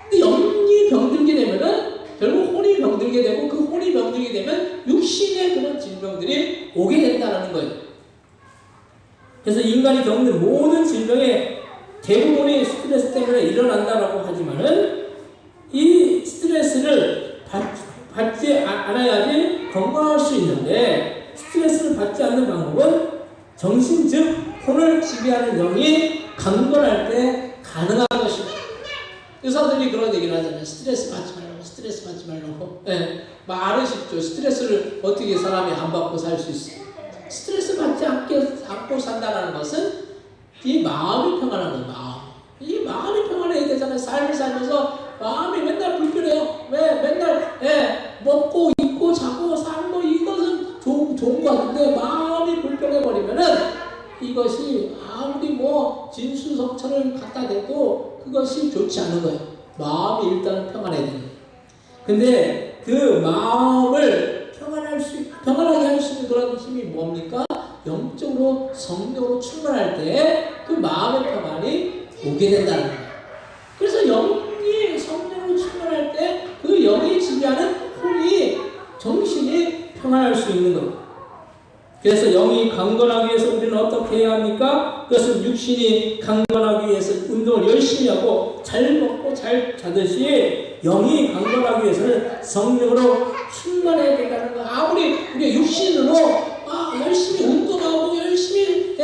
근데 영이 병들게 되면은 결국 혼이 병들게 되고 그 혼이 병들게 되면 육신의 그런 질병들이 오게 된다는 거예요. 그래서 인간이 겪는 모든 질병의 대부분이 스트레스 때문에 일어난다라고 하지만은 이 스트레스를 받지 않아야지 건강할 수 있는데 스트레스를 받지 않는 방법은 정신 즉 혼을 지배하는 영이 강건할 때 가능한 것입니다. 의사들이 그런 얘기를 하잖아요. 스트레스 받지 말라고. 말은 쉽죠. 스트레스를 어떻게 사람이 안 받고 살 수 있어요. 스트레스 받지 않고 산다는 것은 이 마음이 평안한 거예요. 이 마음이 평안해야 되잖아요. 삶을 살면서 마음이 맨날 불편해요. 왜? 맨날 먹고 입고 자고 사는 거 이것은 좋은 거 같은데 마음이 불편해버리면은 이것이 아무리 진수성찬을 갖다 대도 그것이 좋지 않은 거예요. 마음이 일단은 평안해야 되는 거예요. 근데 그 마음을 평안하게 할 수 있는 그런 힘이 뭡니까? 영적으로 성령으로 충만할 때 그 마음의 평안이 오게 된다는 거예요. 그래서 영이 성령으로 충만할 때 그 영이 지배하는 혼이 정신이 평안할 수 있는 거예요. 그래서 영이 강건하기 위해서 우리는 어떻게 해야 합니까? 그것은 육신이 강건하기 위해서 운동을 열심히 하고 잘 먹고 잘 자듯이 영이 강건하기 위해서는 성령으로 충만해야 된다는 거. 아무리 우리 육신으로 열심히 운동하고 열심히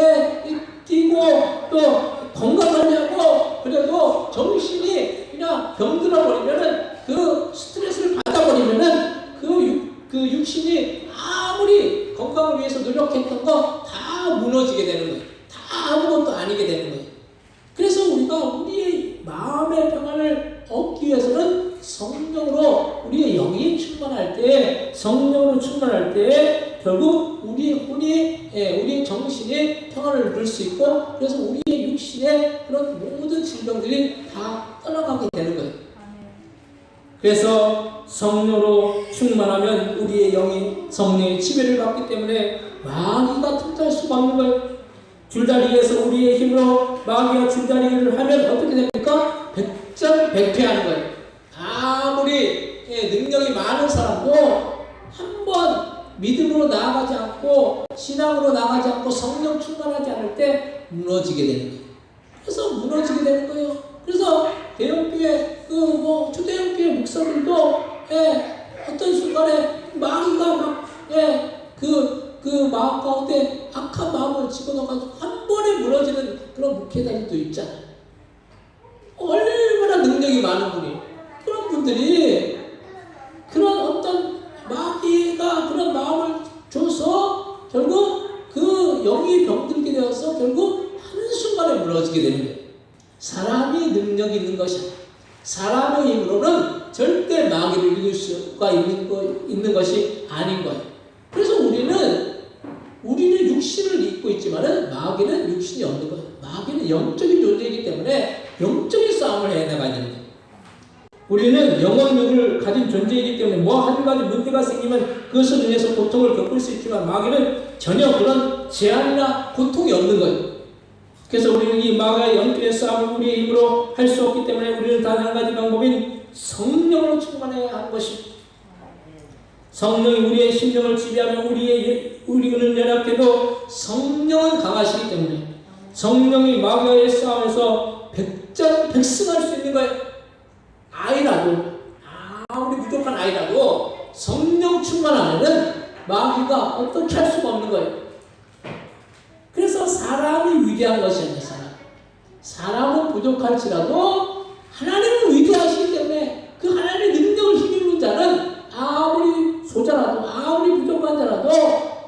뛰고 또 건강하려고 그래도 정신이 그냥 병들어버리면은 그 스트레스를 받아버리면은 그 육신이 아무리 건강을 위해서 노력했던 거 다 무너지게 되는 거예요. 다 아무것도 아니게 되는 거예요. 그래서 우리가 우리의 마음의 평안을 얻기 위해서는 성령으로 우리의 영이 충만할 때, 성령으로 충만할 때 결국 우리의 정신이 평안을 누릴 수 있고, 그래서 우리의 육신의 그런 모든 질병들이 다 떠나가게 되는 거예요. 그래서 성령으로 충만하면 우리의 영이 성령의 지배를 받기 때문에 마귀가 틈탈 수가 없는 거예요. 줄다리기에서 우리의 힘으로 마귀가 줄다리기를 하면 어떻게 됩니까? 백전백패하는 거예요. 아무리 능력이 많은 사람도 한번 믿음으로 나아가지 않고 신앙으로 나아가지 않고 성령 충만하지 않을 때 무너지게 되는 거예요. 그래서 무너지게 되는 거예요. 그래서 대형교회 초대형교회 목사들도 어떤 순간에 마귀가 막 그 마음 가운데 악한 마음을 집어넣어가지고 한 번에 무너지는 그런 목회자들도 있잖아요. 얼마나 능력이 많은 분이, 그런 분들이 그런 어떤 마귀가 그런 마음을 줘서 결국 그 영이 병들게 되어서 결국 한순간에 무너지게 되는 거예요. 사람이 능력이 있는 것이 아니에요. 사람의 힘으로는 절대 마귀를 이길 수가 있는 것이 아닌 거예요. 그래서 우리는 육신을 입고 있지만은 마귀는 육신이 없는 거예요. 마귀는 영적인 존재이기 때문에 영적인 싸움을 해나가야 되는 거예요. 우리는 영혼력을 가진 존재이기 때문에 한 가지 문제가 생기면 그것을 인해서 고통을 겪을 수 있지만 마귀는 전혀 그런 제한이나 고통이 없는 거예요. 그래서 우리는 이 마귀의 영적인 싸움을 우리의 힘으로 할 수 없기 때문에 우리는 단 한 가지 방법인 성령으로 충만해야 하는 것입니다. 성령이 우리의 심령을 지배하면 우리는 연약해도 성령은 강하시기 때문에 성령이 마귀와의 싸움에서 백전백승할 수 있는 거예요. 아무리 부족한 아이라도 성령 충만하면은 마귀가 어떻게 할 수가 없는 거예요. 그래서 사람이 위대한 것이 아니라 사람은 부족할지라도 하나님은 위대하시기 때문에 그 하나님의 능력을 힘입는 자는 아무리 소자라도 아무리 부족한 자라도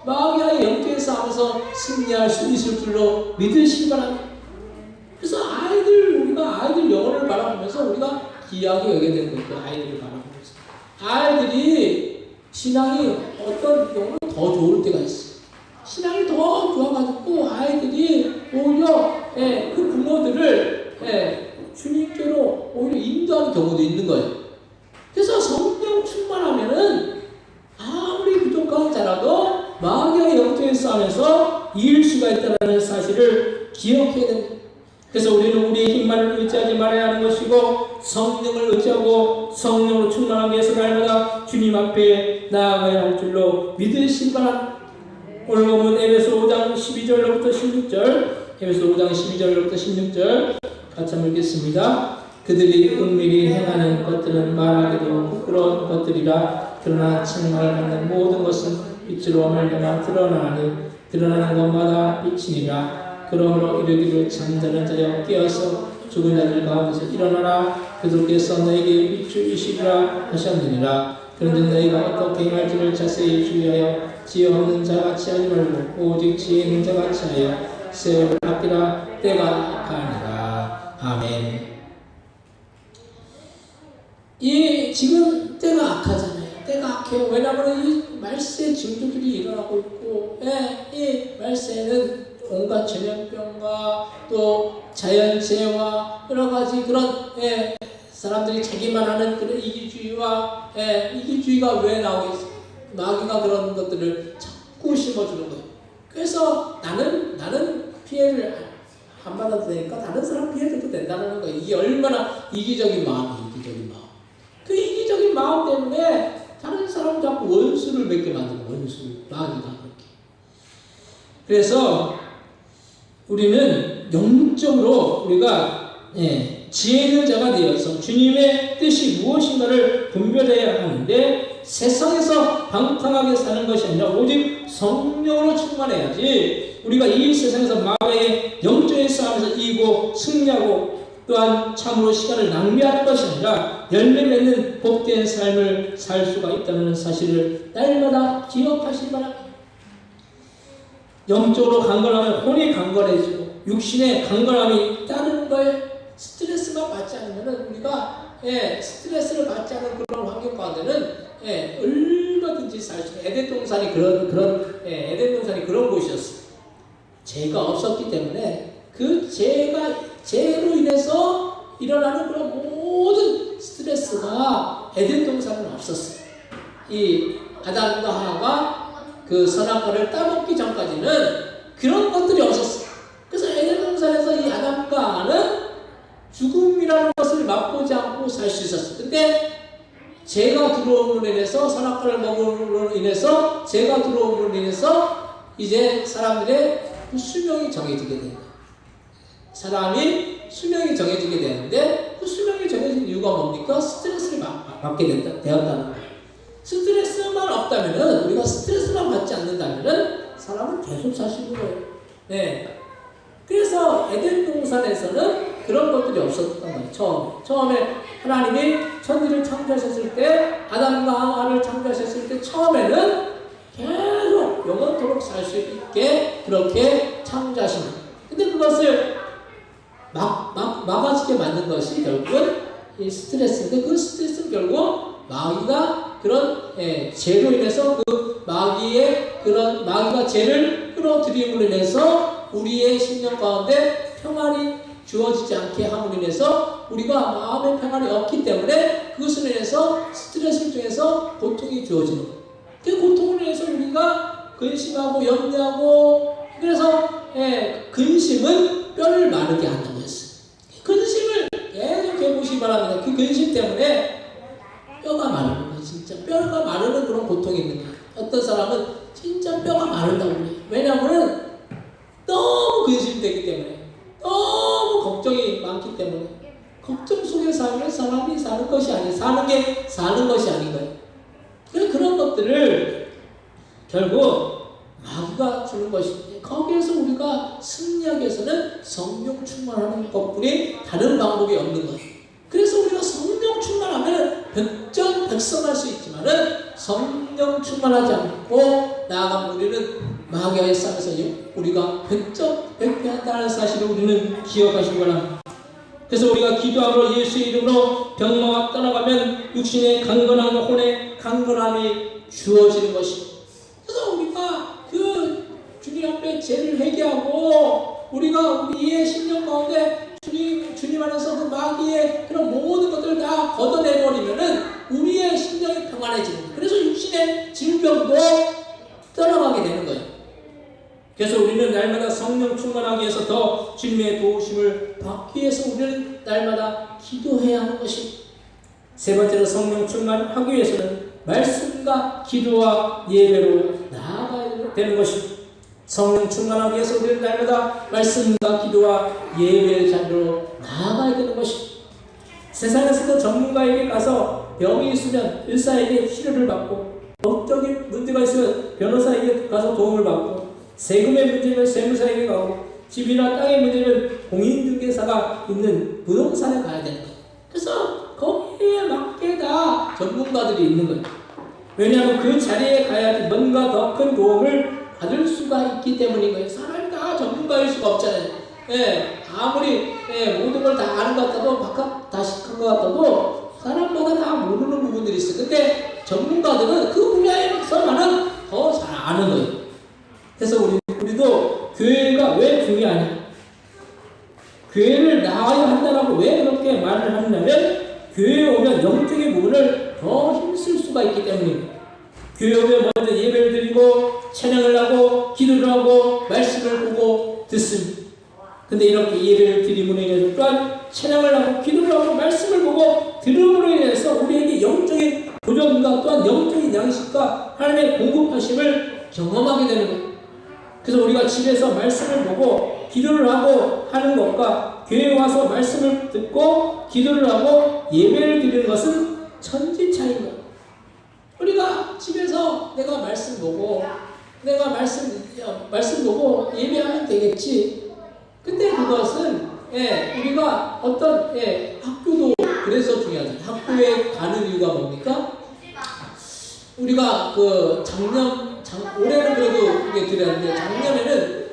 마귀와의 영적인 싸움에서 승리할 수 있을 줄로 믿으시기 바랍니다. 그래서 우리가 아이들 영혼을 바라보면서 우리가 귀하게 여겨야 되는 거예요. 아이들을 바라보면서 아이들이 신앙이 어떤 경우는 더 좋을 때가 있어요. 신앙이 더 좋아가지고 아이들이 오히려 그 부모들을 주님께로 오히려 인도하는 경우도 있는 거예요. 그래서 성령 충만하면은 아무리 부족한 자라도 마귀의 영적인 싸움에서 이길 수가 있다는 사실을 기억해야 됩니다. 그래서 우리는 우리의 힘만을 의지하지 말아야 하는 것이고 성령을 의지하고 성령으로 충만하기 위해서 날마다 주님 앞에 나아가야 할 줄로 믿으시기 바랍니다. 오늘 보면 에베소 5장 12절로부터 16절, 에베소 5장 12절로부터 16절 같이 한번 읽겠습니다. 그들이 은밀히 행하는 것들은 말하기도 부끄러운 것들이라. 그러나 칭찬을 받는 모든 것은 빛으로 말미암아 드러나니 드러나는 것마다 빛이니라. 그러므로 이르기를 잠자는 자여 깨어서 죽은 자들 가운데서 일어나라. 그들께서 너에게 비추이시리라 하셨느니라. 그런데 너희가 어떻게 행할지를 자세히 주의하여 지혜 없는 자같이 하지 말고 오직 지혜 있는 자같이 하여 세월을 아끼라. 때가 가니라. 아멘. 지금 때가 악하잖아요. 때가 악해요. 왜냐하면 이 말세의 징조들이 일어나고 있고, 이 말세에는 온갖 전염병과 또 자연재해와 여러 가지 그런 사람들이 자기만 하는 그런 이기주의와 이기주의가 왜 나오겠어요? 마귀가 그런 것들을 자꾸 심어주는 거예요. 그래서 나는 피해를 안 받아도 되니까 다른 사람 피해줘도 된다는 거예요. 이게 얼마나 이기적인 마음이에요. 이기적인 마음. 그 이기적인 마음 때문에 다른 사람 자꾸 원수를 맺게 만드는 마귀가 그렇게. 그래서 우리는 영적으로 우리가 지혜 있는 자가 되어서 주님의 뜻이 무엇인가를 분별해야 하는데 세상에서 방탕하게 사는 것이 아니라 오직 성령으로 충만해야지 우리가 이 세상에서 마귀의 영적인 싸움에서 이기고 승리하고 또한 참으로 시간을 낭비하는 것이 아니라 열매 맺는 복된 삶을 살 수가 있다는 사실을 날마다 기억하시기 바랍니다. 영적으로 강건하면 혼이 강건해지고 육신의 강건함이 따르는 거예요. 스트레스만 받지 않으면 우리가 스트레스를 받지 않은 그런 환경 가운데는 얼마든지 살 수 있는 에덴 동산이 에덴 동산이 그런 곳이었어요. 죄가 없었기 때문에 그 죄로 인해서 일어나는 그런 모든 스트레스가 에덴 동산은 없었어요. 이 아담과 하와가 그 선악과를 따먹기 전까지는 그런 것들이 없었어요. 그래서 에덴 동산에서 이 아담과 하와는 죽음이라는 것을 맛보지 않고 살 수 있었어요. 근데 죄가 들어옴으로 인해서, 선악과를 먹음으로 인해서, 죄가 들어옴으로 인해서 이제 사람들의 수명이 정해지게 된 거예요. 사람이 수명이 정해지게 되는데 그 수명이 정해진 이유가 뭡니까? 스트레스를 받게 되었다는 거예요. 스트레스만 없다면은, 우리가 스트레스만 받지 않는다면은 사람은 계속 살 수 있는 거예요. 네. 그래서 에덴 동산에서는 그런 것들이 없었던 거예요. 처음에 하나님이 천지를 창조하셨을 때, 아담과 하와를 창조하셨을 때 처음에는 계속 영원토록 살 수 있게 그렇게 창조하신 거예요. 근데 그것을 막아지게 만든 것이 결국은 이 스트레스인데, 그 스트레스는 결국 마귀가 그런 죄로 인해서 그 마귀가 죄를 끌어들임으로 인해서 우리의 심령 가운데 평안이 주어지지 않게 함으로 인해서 우리가 마음의 평안이 없기 때문에 그것으로 인해서 스트레스를 통해서 고통이 주어지는 거예요. 그 고통을 인해서 우리가 근심하고 염려하고, 그래서 근심은 뼈를 마르게 한다고 했어요. 근심을 계속 해보시기 바랍니다. 그 근심 때문에 뼈가 마르는 거예요. 진짜 뼈가 마르는 그런 고통이 있는 거예요. 어떤 사람은 진짜 뼈가 마른다고 그래요. 왜냐하면 너무 근심되기 때문에, 너무 걱정이 많기 때문에. 걱정 속에 살면 사람이 사는 것이 아니에요. 사는 게 사는 것이 아닌 거예요. 그런 것들을 결국 마귀가 주는 것인데, 거기에서 우리가 승리하기 위해서는 성령 충만하는 것뿐이 다른 방법이 없는 거예요. 그래서 우리가 성령 충만하면 백전백성할 수 있지만은 성령 충만하지 않고 나아가면 우리는 마귀와의 싸움에서 우리가 백전백패한다는 사실을 우리는 기억하시기 바랍니다. 그래서 우리가 기도하고 예수의 이름으로 병마가 떠나가면 육신의 강건함과 혼의 강건함이 주어지는 것입니다. 그래서 우리가 그 주님 앞에 죄를 회개하고 우리가 우리의 심령 가운데 주님 안에서 그 마귀의 그런 모든 것들을 다 걷어내버리면은 우리의 심령이 평안해지는 거예요. 그래서 육신의 질병도 떠나가게 되는 거예요. 그래서 우리는 날마다 성령 충만하기 위해서 더 주님의 도우심을 받기 위해서 우리는 날마다 기도해야 하는 것입니다. 세 번째로 성령 충만하기 위해서는 말씀과 기도와 예배로 나아가야 되는 것입니다. 성령 충만하기 위해서 우리는 날마다 말씀과 기도와 예배의 자리로 나아가야 되는 것입니다. 세상에서도 전문가에게 가서 병이 있으면 의사에게 치료를 받고, 법적인 문제가 있으면 변호사에게 가서 도움을 받고, 세금의 문제면 세무사에게 가고, 집이나 땅의 문제면 공인중개사가 있는 부동산에 가야 되는 거예요. 그래서 거기에 맞게 다 전문가들이 있는 거예요. 왜냐하면 그 자리에 가야지 뭔가 더 큰 도움을 받을 수가 있기 때문인 거예요. 사람이 다 전문가일 수가 없잖아요. 아무리 모든 걸 다 아는 것 같아도, 바깥 다 시킨 것 같아도 사람마다 다 모르는 부분들이 있어요. 근데 전문가들은 그 분야에서만은 더 잘 아는 거예요. 그래서 우리도 교회가 왜 중요하냐? 교회를 나와야 한다라고 왜 그렇게 말을 하냐면, 교회에 오면 영적인 부분을 더 힘쓸 수가 있기 때문입니다. 교회에 오면 먼저 예배를 드리고 찬양을 하고 기도를 하고 말씀을 보고 듣습니다. 근데 이렇게 예배를 드림으로 인해서 또한 찬양을 하고 기도를 하고 말씀을 보고 들음으로 인해서 우리에게 영적인 도전과 또한 영적인 양식과 하나님의 공급하심을 경험하게 되는 거예요. 그래서 우리가 집에서 말씀을 보고 기도를 하고 하는 것과 교회에 와서 말씀을 듣고 기도를 하고 예배를 드리는 것은 천지 차이인 거예요. 우리가 집에서 내가 말씀 보고 예배하면 되겠지. 근데 그것은 우리가 어떤 학교도 그래서 중요하죠. 학교에 가는 이유가 뭡니까? 우리가 그 올해는 그래도 그게 드렸는데, 작년에는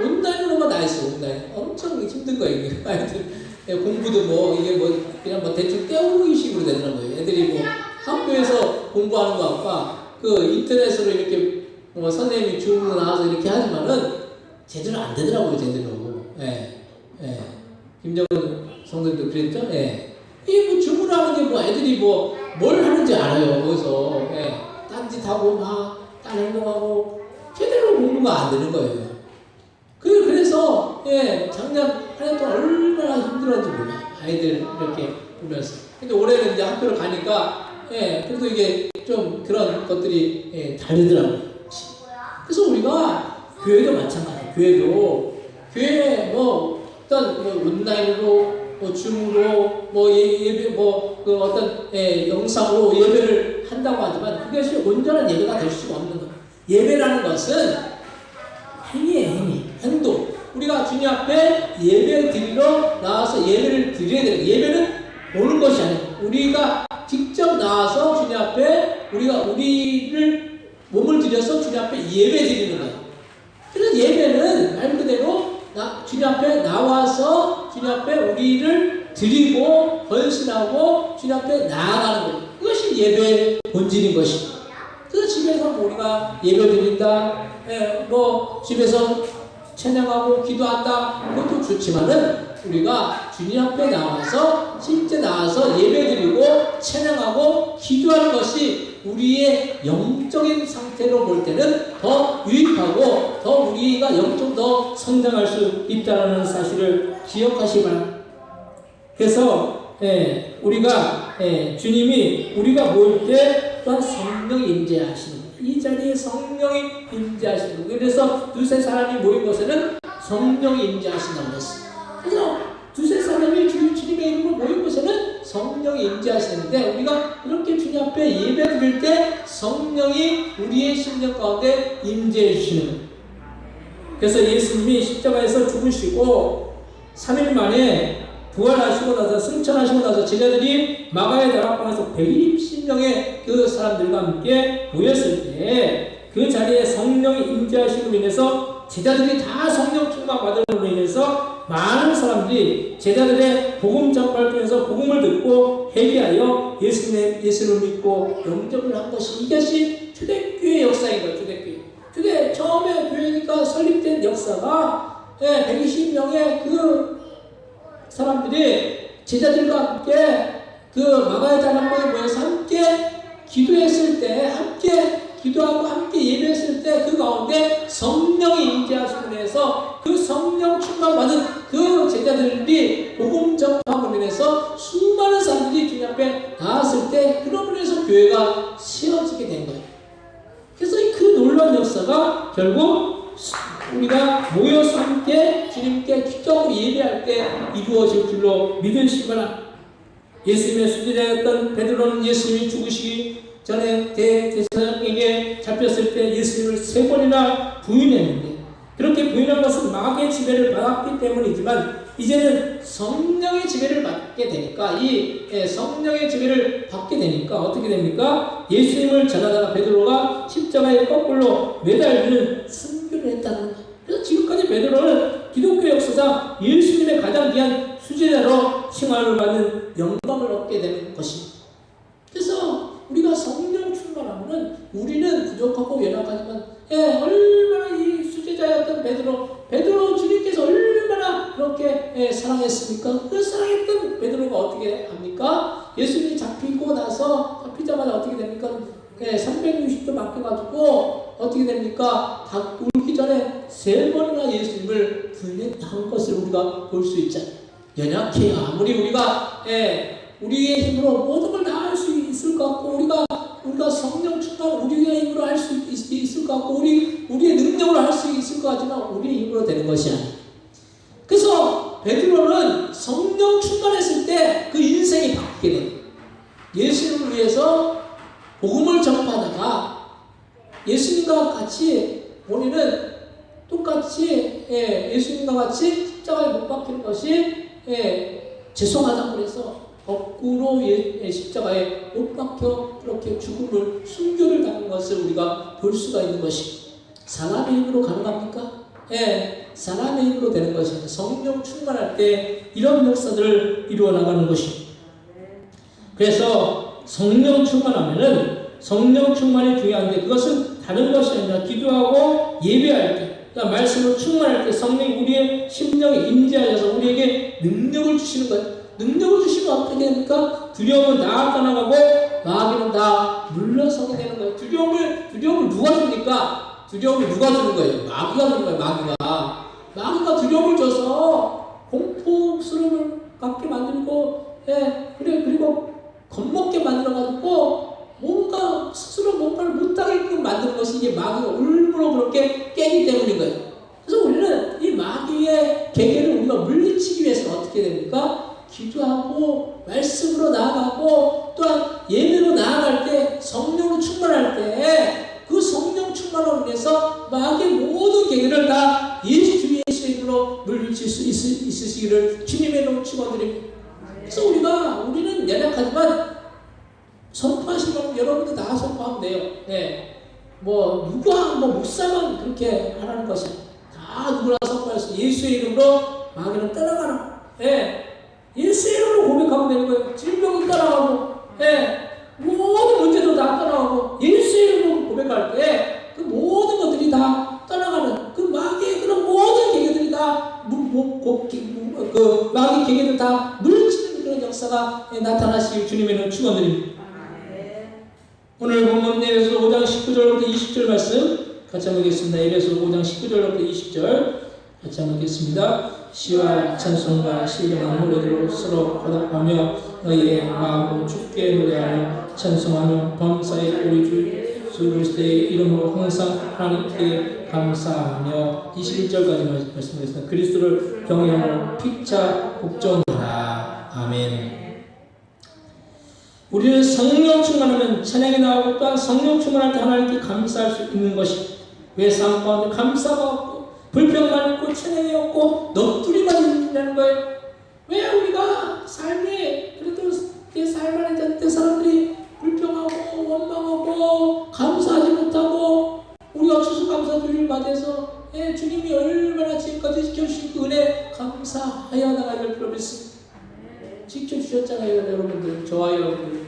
온라인으로만 다 했어요. 온라인 엄청 힘든 거예요. 아이들 공부도 이게 그냥 대충 떼우기식으로 되더라고요. 애들이 학교에서 공부하는 것과 그 인터넷으로 이렇게 선생님이 줌으로 나와서 이렇게 하지만은 제대로 안 되더라고요, 제대로. 예, 예. 김정은 성도님도 그랬죠? 예. 이뭐 줌으로 하는 게 뭐 애들이 뭐 뭘 하는지 알아요, 거기서. 예. 딴짓하고 막 딴 행동하고 제대로 공부가 안 되는 거예요. 그래서 예, 작년 한 해 동안 얼마나 힘들었는지 몰라요. 아이들 이렇게 보면서. 근데 올해는 이제 학교를 가니까 예, 그래도 이게 좀 그런 것들이 예, 다르더라고요. 그래서 우리가 교회도 마찬가지예요. 교회 뭐 어떤 뭐 온라인으로 뭐 줌으로 뭐 예배 뭐 그 어떤 영상으로 예배를 한다고 하지만 그것이 온전한 예배가 될 수가 없는 거예요. 예배라는 것은 행위예요, 행동. 우리가 주님 앞에 예배 드리러 나와서 예배를 드려야 돼요. 예배는 오는 것이 아니에요. 우리가 직접 나와서 주님 앞에 우리를 몸을 들여서 주님 앞에 예배 드리는 거예요. 그래서 예배는 말 그대로 주님 앞에 나와서 주님 앞에 우리를 드리고 헌신하고 주님 앞에 나아가는 거예요. 그것이 예배의 본질인 것입니다. 그래서 집에서 우리가 예배 드린다, 뭐 집에서 찬양하고 기도한다, 그것도 좋지만은 우리가 주님 앞에 나와서 실제 나와서 예배드리고 찬양하고 기도하는 것이 우리의 영적인 상태로 볼 때는 더 유익하고 더 우리가 영적으로 더 성장할 수 있다는 사실을 기억하시기 바랍니다. 그래서 우리가 주님이 우리가 모일 때 또한 성령이 임재하시는 거예요. 이 자리에 성령이 임재하시는 거예요. 그래서 두세 사람이 모인 곳에는 성령이 임재하신다고 했어요. 그래서 두세 사람이 주님의 이름으로 모인 곳에는 성령이 임재하시는데 우리가 이렇게 주님 앞에 예배 드릴 때 성령이 우리의 심령 가운데 임재해 주시는 거예요. 그래서 예수님이 십자가에서 죽으시고 3일 만에 부활하시고 나서 승천하시고 나서 제자들이 마가의 다락방에서 120명의 그 사람들과 함께 모였을 때 그 자리에 성령이 임재하심으로 인해서 제자들이 다 성령 충만 받음으로 인해서 많은 사람들이 제자들의 복음 전파를 통해서 복음을 듣고 회개하여 예수를 믿고 영접을 한 것이 이것이 초대교회 역사인 거예요. 초대 처음에 교회가 설립된 역사가 120명의 그 사람들이 제자들과 함께 그 마가의 다락방에 모여서 함께 기도했을 때, 함께 기도하고 함께 예배했을 때 그 가운데 성령이 임재하심으로 인해서 그 성령 충만 받은 그 제자들이 복음 전파함으로 인해서 수많은 사람들이 주님 앞에 나왔을 때 그로 인해서 교회가 세워지게 된 거예요. 그래서 그 놀라운 역사가 결국 우리가 모여서 함께 주님께 기적으로 예배할 때 이루어질 줄로 믿으시기 바랍니다. 예수님의 수제자였던 베드로는 예수님이 죽으시기 전에 대제사장에게 잡혔을 때 예수님을 3번이나 부인했는데 그렇게 부인한 것은 마귀의 지배를 받았기 때문이지만 이제는 성령의 지배를 받게 되니까 이 성령의 지배를 받게 되니까 어떻게 됩니까? 예수님을 전하다가 베드로가 십자가에 거꾸로 매달리는 순교를 했다는 거예요. 그래서 지금까지 베드로는 기독교 역사상 예수님의 가장 귀한 수제자로 칭함을 받는 영광을 얻게 되는 것입니다. 그래서 우리가 성령 충만하면은 우리는 부족하고 연약하지만 얼마나 이 수제자였던 베드로 주님께서 얼마나 그렇게 사랑했습니까? 그 사랑했던 베드로가 어떻게 합니까? 예수님이 잡히자마자 어떻게 됩니까? 360도 맡겨가지고 어떻게 됩니까? 다 울기 전에 3번이나 예수님을 부인한 것을 우리가 볼 수 있잖아요. 연약해요. 아무리 우리가 우리의 힘으로 모든 걸 다 할 수 있을 것 같고 우리가 성령 충만 우리의 힘으로 할 수 있을 것 같고 우리의 능력으로 할 수 있을 것 같지만 우리의 힘으로 되는 것이 아니에요. 그래서 베드로는 성령 충만했을 때 그 인생이 바뀌게 돼요. 예수님을 위해서 복음을 전파하다가 예수님과 같이 본인은 똑같이 예수님과 같이 십자가에 못 박히는 것이 죄송하다고 그래서 거꾸로 십자가에 못 박혀 그렇게 죽음을 순교를 당한 것을 우리가 볼 수가 있는 것입니다. 사람의 힘으로 가능합니까? 사람의 힘으로 되는 것입니다. 성령 충만할 때 이런 역사들을 이루어 나가는 것입니다. 그래서 성령 충만하면은 성령 충만이 중요한데 그것은 다른 것이 아니라 기도하고 예배할 때, 그러니까 말씀으로 충만할 때 성령이 우리의 심령에 임재하셔서 우리에게 능력을 주시는 거예요. 능력을 주시면 어떻게 됩니까? 두려움은 다 떠나가고 마귀는 다 물러서게 되는 거예요. 두려움을 누가 줍니까? 두려움을 누가 주는 거예요? 마귀가 주는 거예요. 마귀가 두려움을 줘서 공포스러움을 갖게 만들고, 그리고 겁먹게 만들어가지고 뭔가 스스로 뭔가를 못하게끔 만드는 것이 이게 마귀가 울므로 그렇게 깨기 때문인 거예요. 그래서 우리는 이 마귀의 계계를 우리가 물리치기 위해서 어떻게 됩니까? 기도하고 말씀으로 나아가고 또한 예배로 나아갈 때 성령으로 충만할 때 그 성령 충만을 위해서 마귀의 모든 계계를 다 예수 예수의 이름으로 물리칠 수 있으시기를 주님의 이름으로 축원드립니다. 그래서 우리는 연약하지만 선포하시면 여러분들 다 선포하면 돼요. 누가 목사만 그렇게 하라는 것이 다 누구나 선포할 수 예수의 이름으로 마귀는 떠나가라. 예수의 이름으로 고백하면 되는 거예요. 질병이 떠나가고, 모든 문제도 다 떠나가고, 예수의 이름으로 고백할 때 그 모든 것들이 다 떠나가는 그 마귀의 그런 모든 계계들이 다 그 마귀의 계계들 다 물리치는 그런 역사가 나타나시길 주님의 이름으로 축원드립니다. 오늘 본문 에베소 5장 19절부터 20절 말씀 같이 한번 보겠습니다. 에베소 5장 19절부터 20절 같이 한번 보겠습니다. 시와 찬송과 신령한 노래로 서로 보답하며 너희의 마음으로 주께 노래하며 찬송하며 범사의 우리 주 예수 그리스도의 이름으로 항상 하나님께 감사하며 21절까지 말씀드렸습니다. 그리스도를 경외하며 피차 복종하라. 아멘. 우리는 성령 충만하면 찬양이 나오고 또한 성령 충만할 때 하나님께 감사할 수 있는 것이 왜 삶 가운데 감사가 없고 불평만 있고 찬양이 없고 넋두리만 있는 거예요. 왜 우리가 삶에 그래도 내 삶 안에 때 사람들이 불평하고 원망하고 감사하지 못하고 우리가 추수감사주의를 맞아서 주님이 얼마나 지금까지 지켜주신 그 은혜 감사하여 나가기를 필요로 믿습니다. 지켜주셨잖아요 여러분들, 저와 여러분들.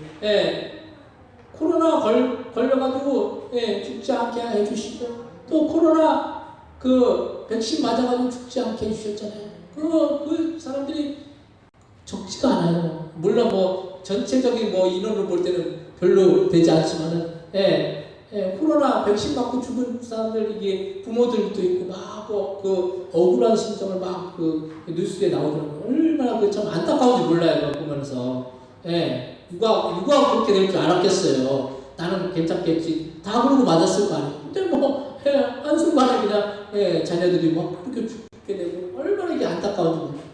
코로나 걸려가지고 죽지 않게 해주시고 또 코로나 백신 맞아가지고 죽지 않게 해주셨잖아요. 그 사람들이 적지가 않아요. 물론 전체적인 인원을 볼 때는 별로 되지 않지만은 코로나 백신 맞고 죽은 사람들 이게 부모들도 있고 막 억울한 심정을 막 뉴스에 나오더라고요. 얼마나 참 안타까운지 몰라요. 그거 보면서 누가 그렇게 될 줄 알았겠어요. 나는 괜찮겠지. 다 그러고 맞았을 거 아니에요. 근데 한순간에 그냥 자녀들이 막 그렇게 죽게 되고 얼마나 이게 안타까운지 몰라요.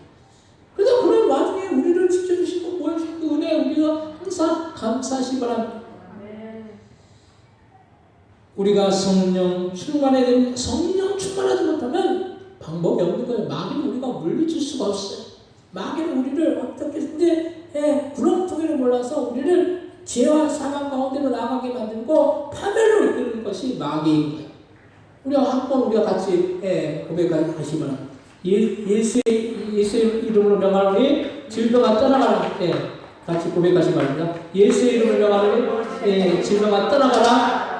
그래서 그런 와중에 우리를 지켜주시고 보여주신 그 은혜 우리가 항상 감사하시기 바랍니다. 우리가 성령 충만해야 됩니다. 성령 충만하지 못하면 방법이 없는 거예요. 마귀는 우리가 물리칠 수가 없어요. 마귀는 우리를 어떻게 구렁텅이를 몰라서 우리를 죄와 사망 가운데로 나가게 만들고 파멸로 이끄는 것이 마귀인 거예요. 우리가 같이 고백하시기 바랍니다. 예수의 이름으로 명하노니 질병아 떠나가라. 같이 고백하시기 바랍니다. 예수의 이름으로 명하노니 질병아 떠나가라.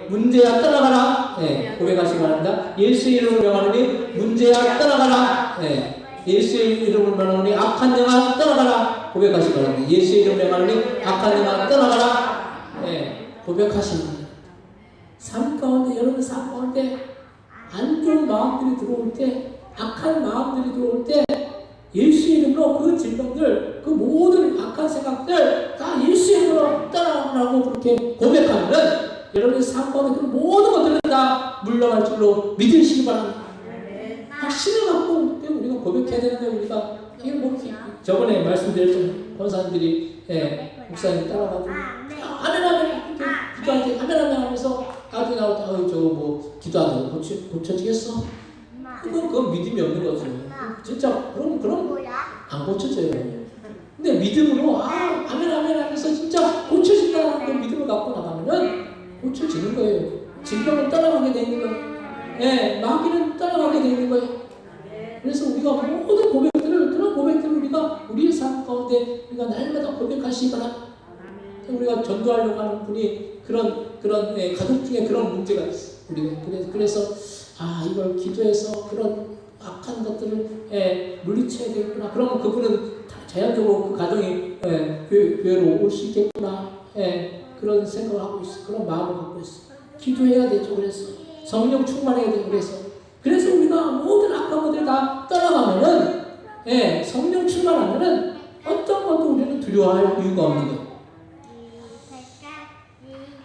문제야 떠나가라. 고백하시기 바랍니다. 예수의 이름으로 명하노니 문제야 떠나가라. 예수의 이름으로 명하노니 악한 영아 떠나가라. 고백하시기 바랍니다. 예수의 이름으로 명하노니 악한 영아 떠나가라. 고백하시기 바랍니다. 삶 가운데, 여러분 삶 가운데 안 좋은 마음들이 들어올 때, 악한 마음들이 들어올 때 예수의 이름으로 그 질병들, 그 모든 악한 생각들 다 예수의 이름으로 떠나가라고 그렇게 고백하면은 여러분의 삶 가운데 그 모든 것들은 다 물러갈 줄로 믿으시기 바랍니다. 확신을 갖고 우리가 고백해야 되는데 우리가 이게 저번에 말씀드렸잖아요. 권사님들이 목사님 따라가지고 아멘 기도하지 아멘 하면서 아주 나올 때 기도하다가 고쳐지겠어? 그건 믿음이 없는 거죠. 진짜 그럼 안 고쳐져요. 근데 믿음으로 아멘 하면서 진짜 고쳐진다는 그 믿음을 갖고 나가면은 고쳐지는 거예요. 질병은 떠나가게 되는 거예요. 마귀는 떠나가게 되는 거예요. 그래서 우리가 모든 그런 고백들을 우리가 우리의 삶 가운데 우리가 날마다 고백하시기 바랍니다. 우리가 전도하려고 하는 분이 그런 가족 중에 그런 문제가 있어. 우리가 그래서 이걸 기도해서 그런 악한 것들을 물리쳐야 되겠구나. 그러면 그분은 자연적으로 그 가정이 교회로 올 수 있겠구나. 그런 생각을 하고 있어. 그런 마음을 갖고 있어. 기도해야 되죠. 그래서 성령 충만해야 되고 그래서 우리가 모든 악한 것들 다 떠나가면은 성령 충만하면은 어떤 것도 우리는 두려워할 이유가 없는 거예요.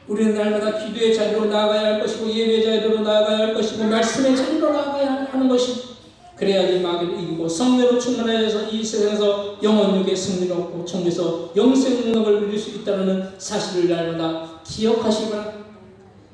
우리는 날마다 기도의 자리로 나아가야 할 것이고 예배의 자리로 나아가야 할 것이고 말씀의 자리로 나아가야 하는 것이 그래야지 마귀를 이기고 성령으로 충만해서 이 세상에서 영원육의 승리를 얻고 천국에서 영생 능력을 누릴 수 있다는 사실을 날마다 기억하시기 바랍니다.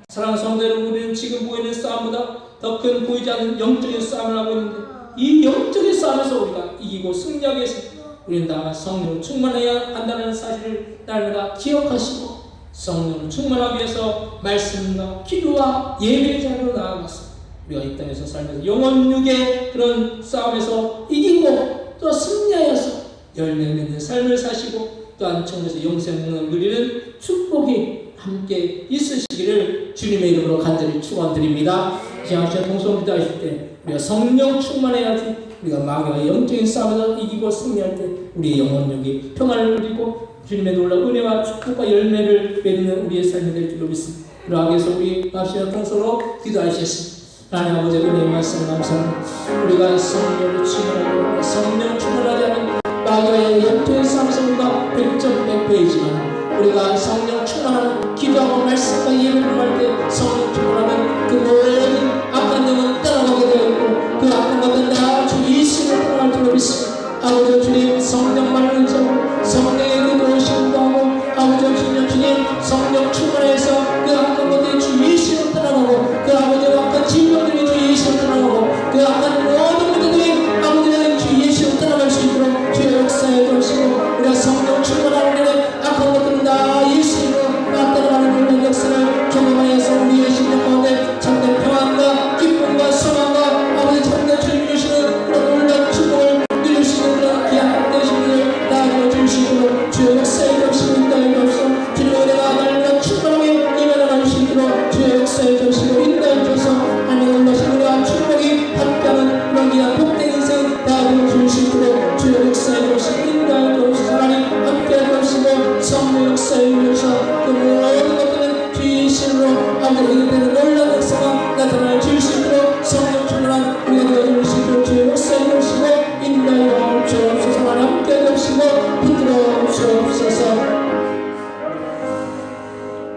사랑하는 성도 여러분, 우리는 지금 보이는 싸움보다 더 큰 보이지 않는 영적인 싸움을 하고 있는데 이 영적인 싸움에서 우리가 이기고 승리하기 위해서 우리는 다만 성령으로 충만해야 한다는 사실을 날마다 기억하시고 성령으로 충만하기 위해서 말씀과 기도와 예배의 자리로 나아가서 우리가 이 땅에서 살면서 영원육의 그런 싸움에서 이기고 또 승리하여서 열매 맺는 삶을 사시고 또한 천국에서 영생을 누리는 축복이 함께 있으시기를 주님의 이름으로 간절히 축원드립니다. 지하철 동성 기도하실 때 우리가 성령 충만해야지 우리가 마귀와 영적인 싸움에서 이기고 승리할 때 우리의 영혼력이 평안을 누리고 주님의 놀라운 은혜와 축복과 열매를 맺는 우리의 삶이 될 줄로 믿습니다. 그러하기 위해서 우리 마시아 통성으로 기도하셨습니다. 하나님 아버지 은혜의 말씀 감사합니다. 우리가 성령을 충만하고 성령 충만하지 않은 마귀와의 영적인 싸움에서 우리가 100점 100배이지만 우리가 성령 충만하는 기도하고 말씀과 예배를 할 때 성령 충만하면 그 모든 악한 영은 떠나가게 되어 있고 그 악한 것은 다 주 예수를 떠나갈 줄로 믿습니다. 아버지 주님 성령만을 의지하고 성령의 그 도우심을 구하고 아버지 주님 성령 충만해서 그 악한 것들이 주 예수를 떠나가고 그 아버지 악한 질병들이 주 예수를 떠나가고 그 악한 모든 것들이 아버지 주 예수를 떠나갈 수 있도록 주의 역사에 도우시고 우리가 성령 충만하는 일에 악한 것들은 다 예수로 떠나가는 그런 역사를 경험하여서 우리의 심령 가운데 참된 평안과 기쁨과 소망과 아버지 참된 주님 주시는 그런 놀라운 축복을 누릴 수 있는 그런 귀한 되시기를 나아가 주시도록 주의 역사에 도우시고 인도해 주옵소서. 주님의 은혜가 날마다 충만하게 임하여 수 있도록 주의 역사에 도우시고 인도해 주옵소서. 하나님 놀라신 은혜와 축복이 함께하는 그런 귀한 복된 인생 나아가 주실 수 있도록 주의 역사에 도우시고 인도해 주옵소서. 하나님 함께해 주시고 성령 역사에 주셔서 그 모든 것들은 주의 이름으로 아버지에게 되는 놀라운 역사가 나타나 주실 수 있도록 성령 충만한 우리가 되어 주실 수 있도록 주의 역사에 도우시고 인도하여 주옵소서. 하나님 함께해 주시고 붙들어 주옵소서.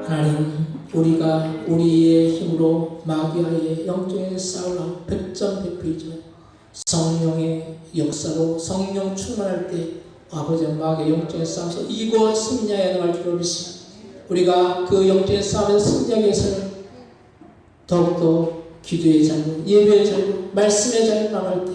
하나님 우리가 우리의 힘으로 마귀와의 영적인 싸움을 하고 100점 100배이지만 성령의 역사로 성령 충만할 때 아버지와 마귀의 영적인 싸움에서 이기고 승리하여 나갈 줄로 믿습니다. 우리가 그 영적인 싸움에서 승리하기 위해서는 더욱더 기도의 자리로 예배의 자리로 말씀의 자리로 나갈 때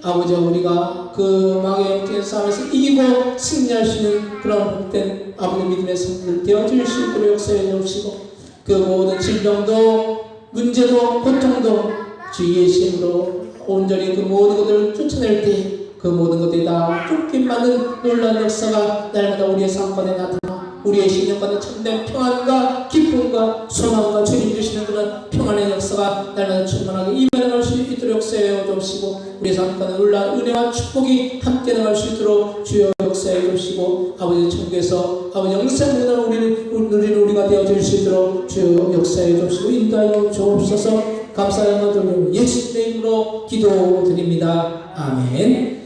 아버지와 우리가 그 마귀의 영적인 싸움에서 이기고 승리할 수 있는 그런 복된 아버지 믿음의 성도들 되어줄 수 있도록 역사해 주시고 그 모든 질병도 문제도 고통도 주 예수의 이름으로 온전히 그 모든 것들을 쫓아낼 때 그 모든 것들이 다 쫓김 받는 놀라운 역사가 날마다 우리의 삶 가운데 나타나 우리의 신령 가운데 참된 평안과 기쁨과 소망과 주님 주시는 그런 평안의 역사가 날마다 충만하게 임해나갈 수 있도록 역사해 주시고 우리의 삶 가운데 놀라운 은혜와 축복이 함께 나갈 수 있도록 주여 역사해 주시고 아버지 천국에서 아버지 영생 문화를 누리는 우리가 되어줄 수 있도록 주여 역사해 주시고 인도하여 주옵소서. 감사의 기도를 예수님의 이름으로 기도드립니다. 아멘.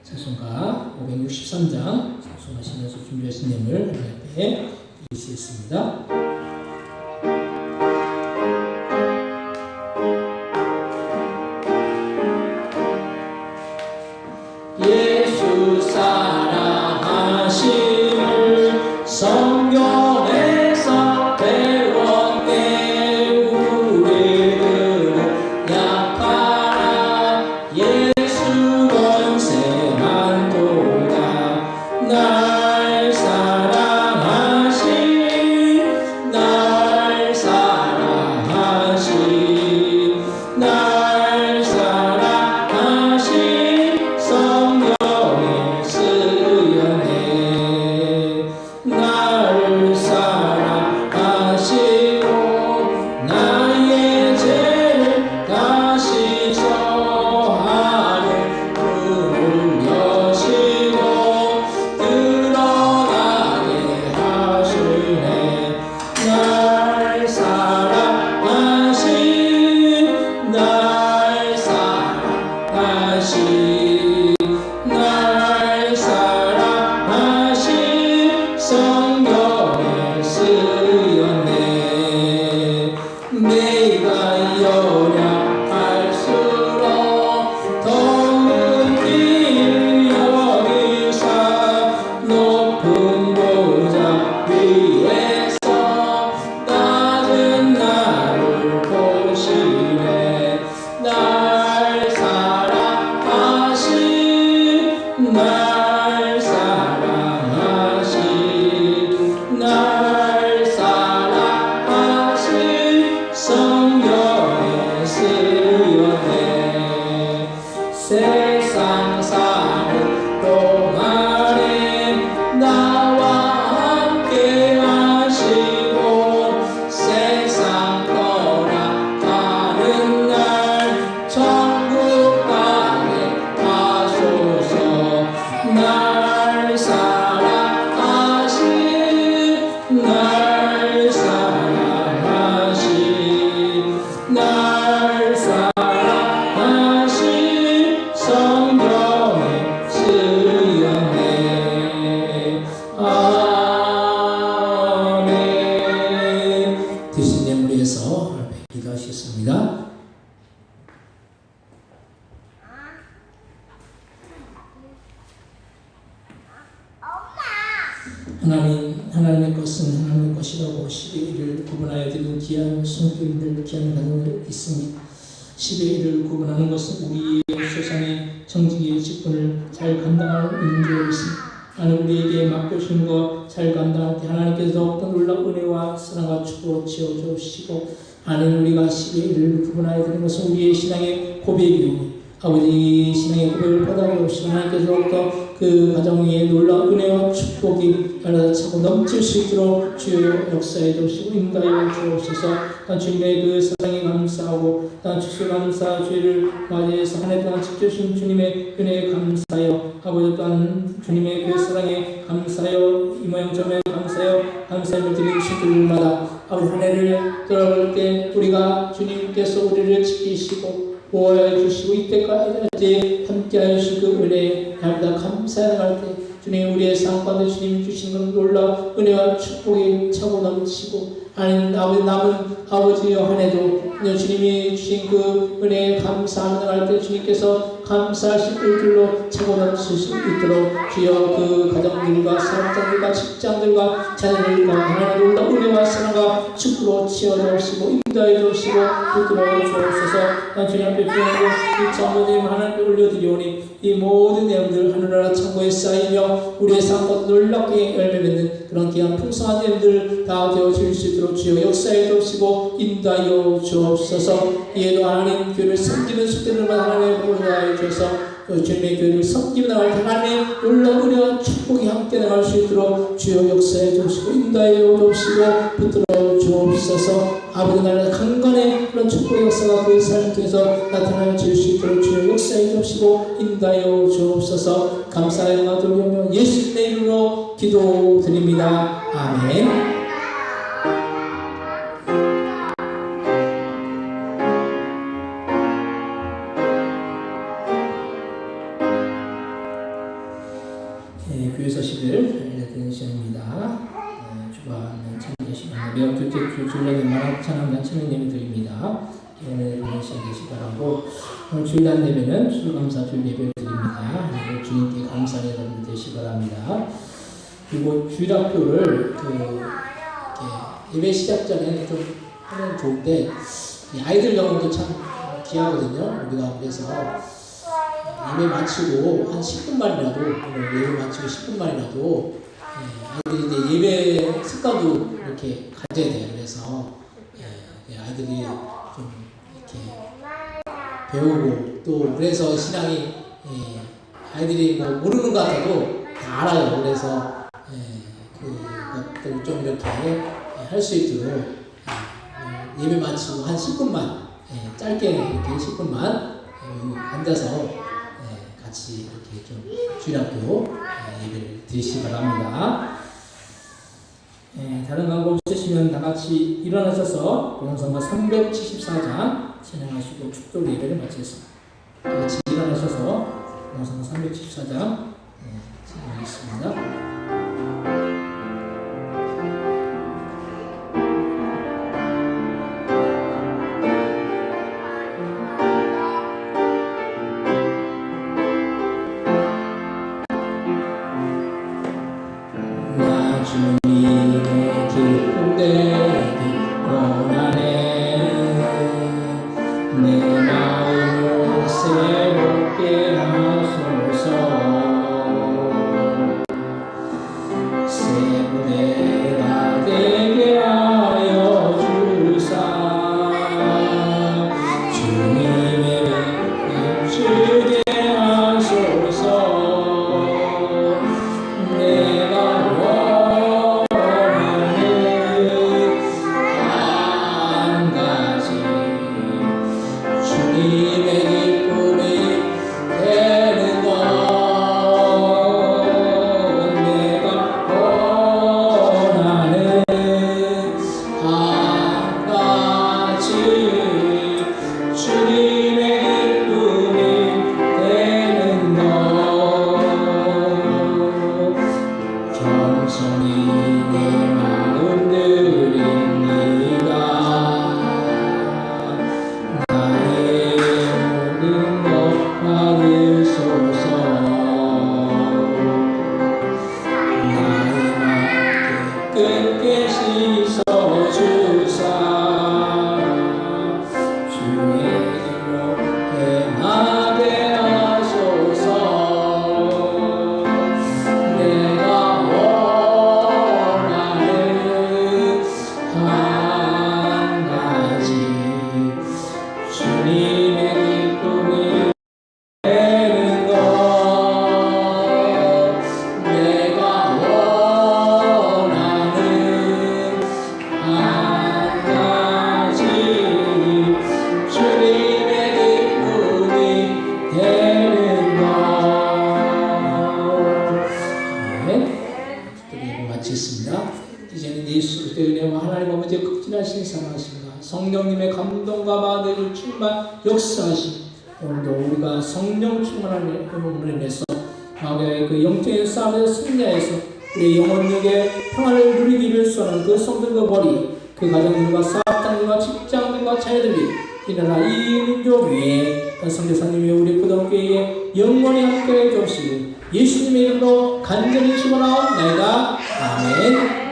찬송가 563장 찬송하시면서 준비하신 예물 하나님께 드리시겠습니다. 예수 사랑하심을 성경에서 배웠네. 우리들은 약하나 예수 권세만 도다. 날 사랑하신 하나님의 것은 하나님의 것이라고 10의 1을 구분하여 드리는 귀한 성도님들, 귀한 가정이 있습니다. 10의 1을 구분하는 것은 우리의 세상의 정직의 직분을 잘 감당하는 인재가 있습니다. 하나님 우리에게 맡겨주신 것 잘 감당할 때 하나님께서 더욱더 놀라운 은혜와 사랑과 축복으로 채워주시고, 하나님 우리가 10의 1을 구분하여 드리는 것은 우리의 신앙의 고백이오니 아버지 신앙의 고백을 받아주시고 하나님께서 더욱더 그 가정 위에 놀라운 은혜와 축복이 차고 넘칠 수 있도록 주여 역사해 주시고 인도하여 주옵소서. 주님의 그 사랑에 감사하고 주께 감사 죄를 맞이해서 한 해 동안 지켜주신 주님의 은혜에 감사하여 아버지 또한 주님의 그 사랑에 감사하여 이 모양 저모양 감사하여 감사함을 드리는 신들마다 아버지 한 해를 돌아볼 때 우리가 주님께서 우리를 지키시고 보호해 주시고 이때까지 함께하여 주신 그 은혜에 날마다 감사해 나갈 때 주님 우리의 삶 가운데 주님이 주신 그 놀라운 은혜와 축복이 차고 넘치고 하나님 남은 아버지여 한 해도 주님이 주신 그 은혜에 감사하며 나갈 때 주님께서 감사하실 일들로 차고 넘칠 수 있도록 주여 그 가정들과 사업장들과 직장들과 자녀들과 하나님 놀라운 은혜와 사랑과 축복으로 채워주시고 인도해 주시고 붙들어 주옵소서. 주님 앞에 주님으로 이 장모님 하나님께 올려드리오니 이 모든 내용들 하늘나라 창고에 쌓이며 우리의 삶과 놀랍게 열매 맺는 그런 귀한 풍성한 내용들 다 되어질 수 있도록 주여 역사해 주시고 인도하여 주옵소서. 이에도 하나님 교회를 섬기는 숙대들만 하나님의 보호하여 주셔서 주님의 교회를 섬기며 나갈 때 하나님의 놀라운 은혜와 축복이 함께 나갈 수 있도록 주여 역사해 주시고 인도하여 주시고 붙들어 주옵소서. 아버지 나라 강건의 그런 축복의 역사가 그의 삶을 통해서 나타나여 질 수 있도록 주여 역사해 주시고 인도하여 주옵소서. 감사의 영광 돌리며 예수님의 이름으로 기도드립니다. 아멘. 교회서 10일 알려드리는 시간입니다. 주간 찬양 시간 매월 둘째 주 주일날 만화 찬양 찬양 예배 드립니다. 오늘 보는 시간 되시기 바라고 오늘 주일날 예배는 추수감사 주일 예배를 드립니다. 주님께 감사의 여러분 되시기 바랍니다. 그리고 주일학교를 예배 시작 전에 좀 하면 좋은데 아이들 경우도 참 귀하거든요. 우리가 그래서 예배 마치고 한 10분만이라도 예배 마치고 10분만이라도 아이들이 이제 예배 습관도 이렇게 가져야 돼요. 그래서 아이들이 좀 이렇게 배우고 또 그래서 신앙이 아이들이 뭐 모르는 것 같아도 다 알아요. 그래서 그것들 좀 이렇게 할 수 있도록 예배 마치고 한 10분만 짧게 이렇게 10분만 앉아서 같이 이렇게 좀 주일학교 예배를 드리시기 바랍니다. 다른 방법 없으시면 다 같이 일어나셔서 공성가 374장 진행하시고 축도 예배를 마치겠습니다. 다 같이 일어나셔서 공성가 374장 진행하겠습니다. 주님의 기쁨 되기 원하네. 내 마음을 새롭게 하소서. 새 무대가 되게 하여 주사. 주님의 힘주게 하소서. 나의 성령님의 감동과 마대를 충만 역사하시 오늘도 우리가 성령 충만함으로 인해서 마귀의 그 영적인 싸움에서 승리하여서 우리 영혼력의 평안을 누리기를 소원하는 그 성들과 머리 그 가정들과 사업장들과 직장들과 자녀들이 이 나라 이 민족 위에 성교사님이 우리 부동교회에 영원히 함께해 주시고 예수님의 이름으로 간절히 축원하옵나이다. 아멘.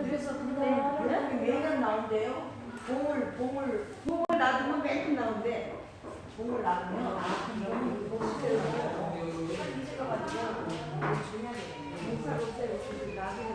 그래서 근데 매년 나온대요. 봉을 놔두면 매년 나온대. 봉을 놔두면 봉을 찍어가지고 중요하게 목사로서 나중에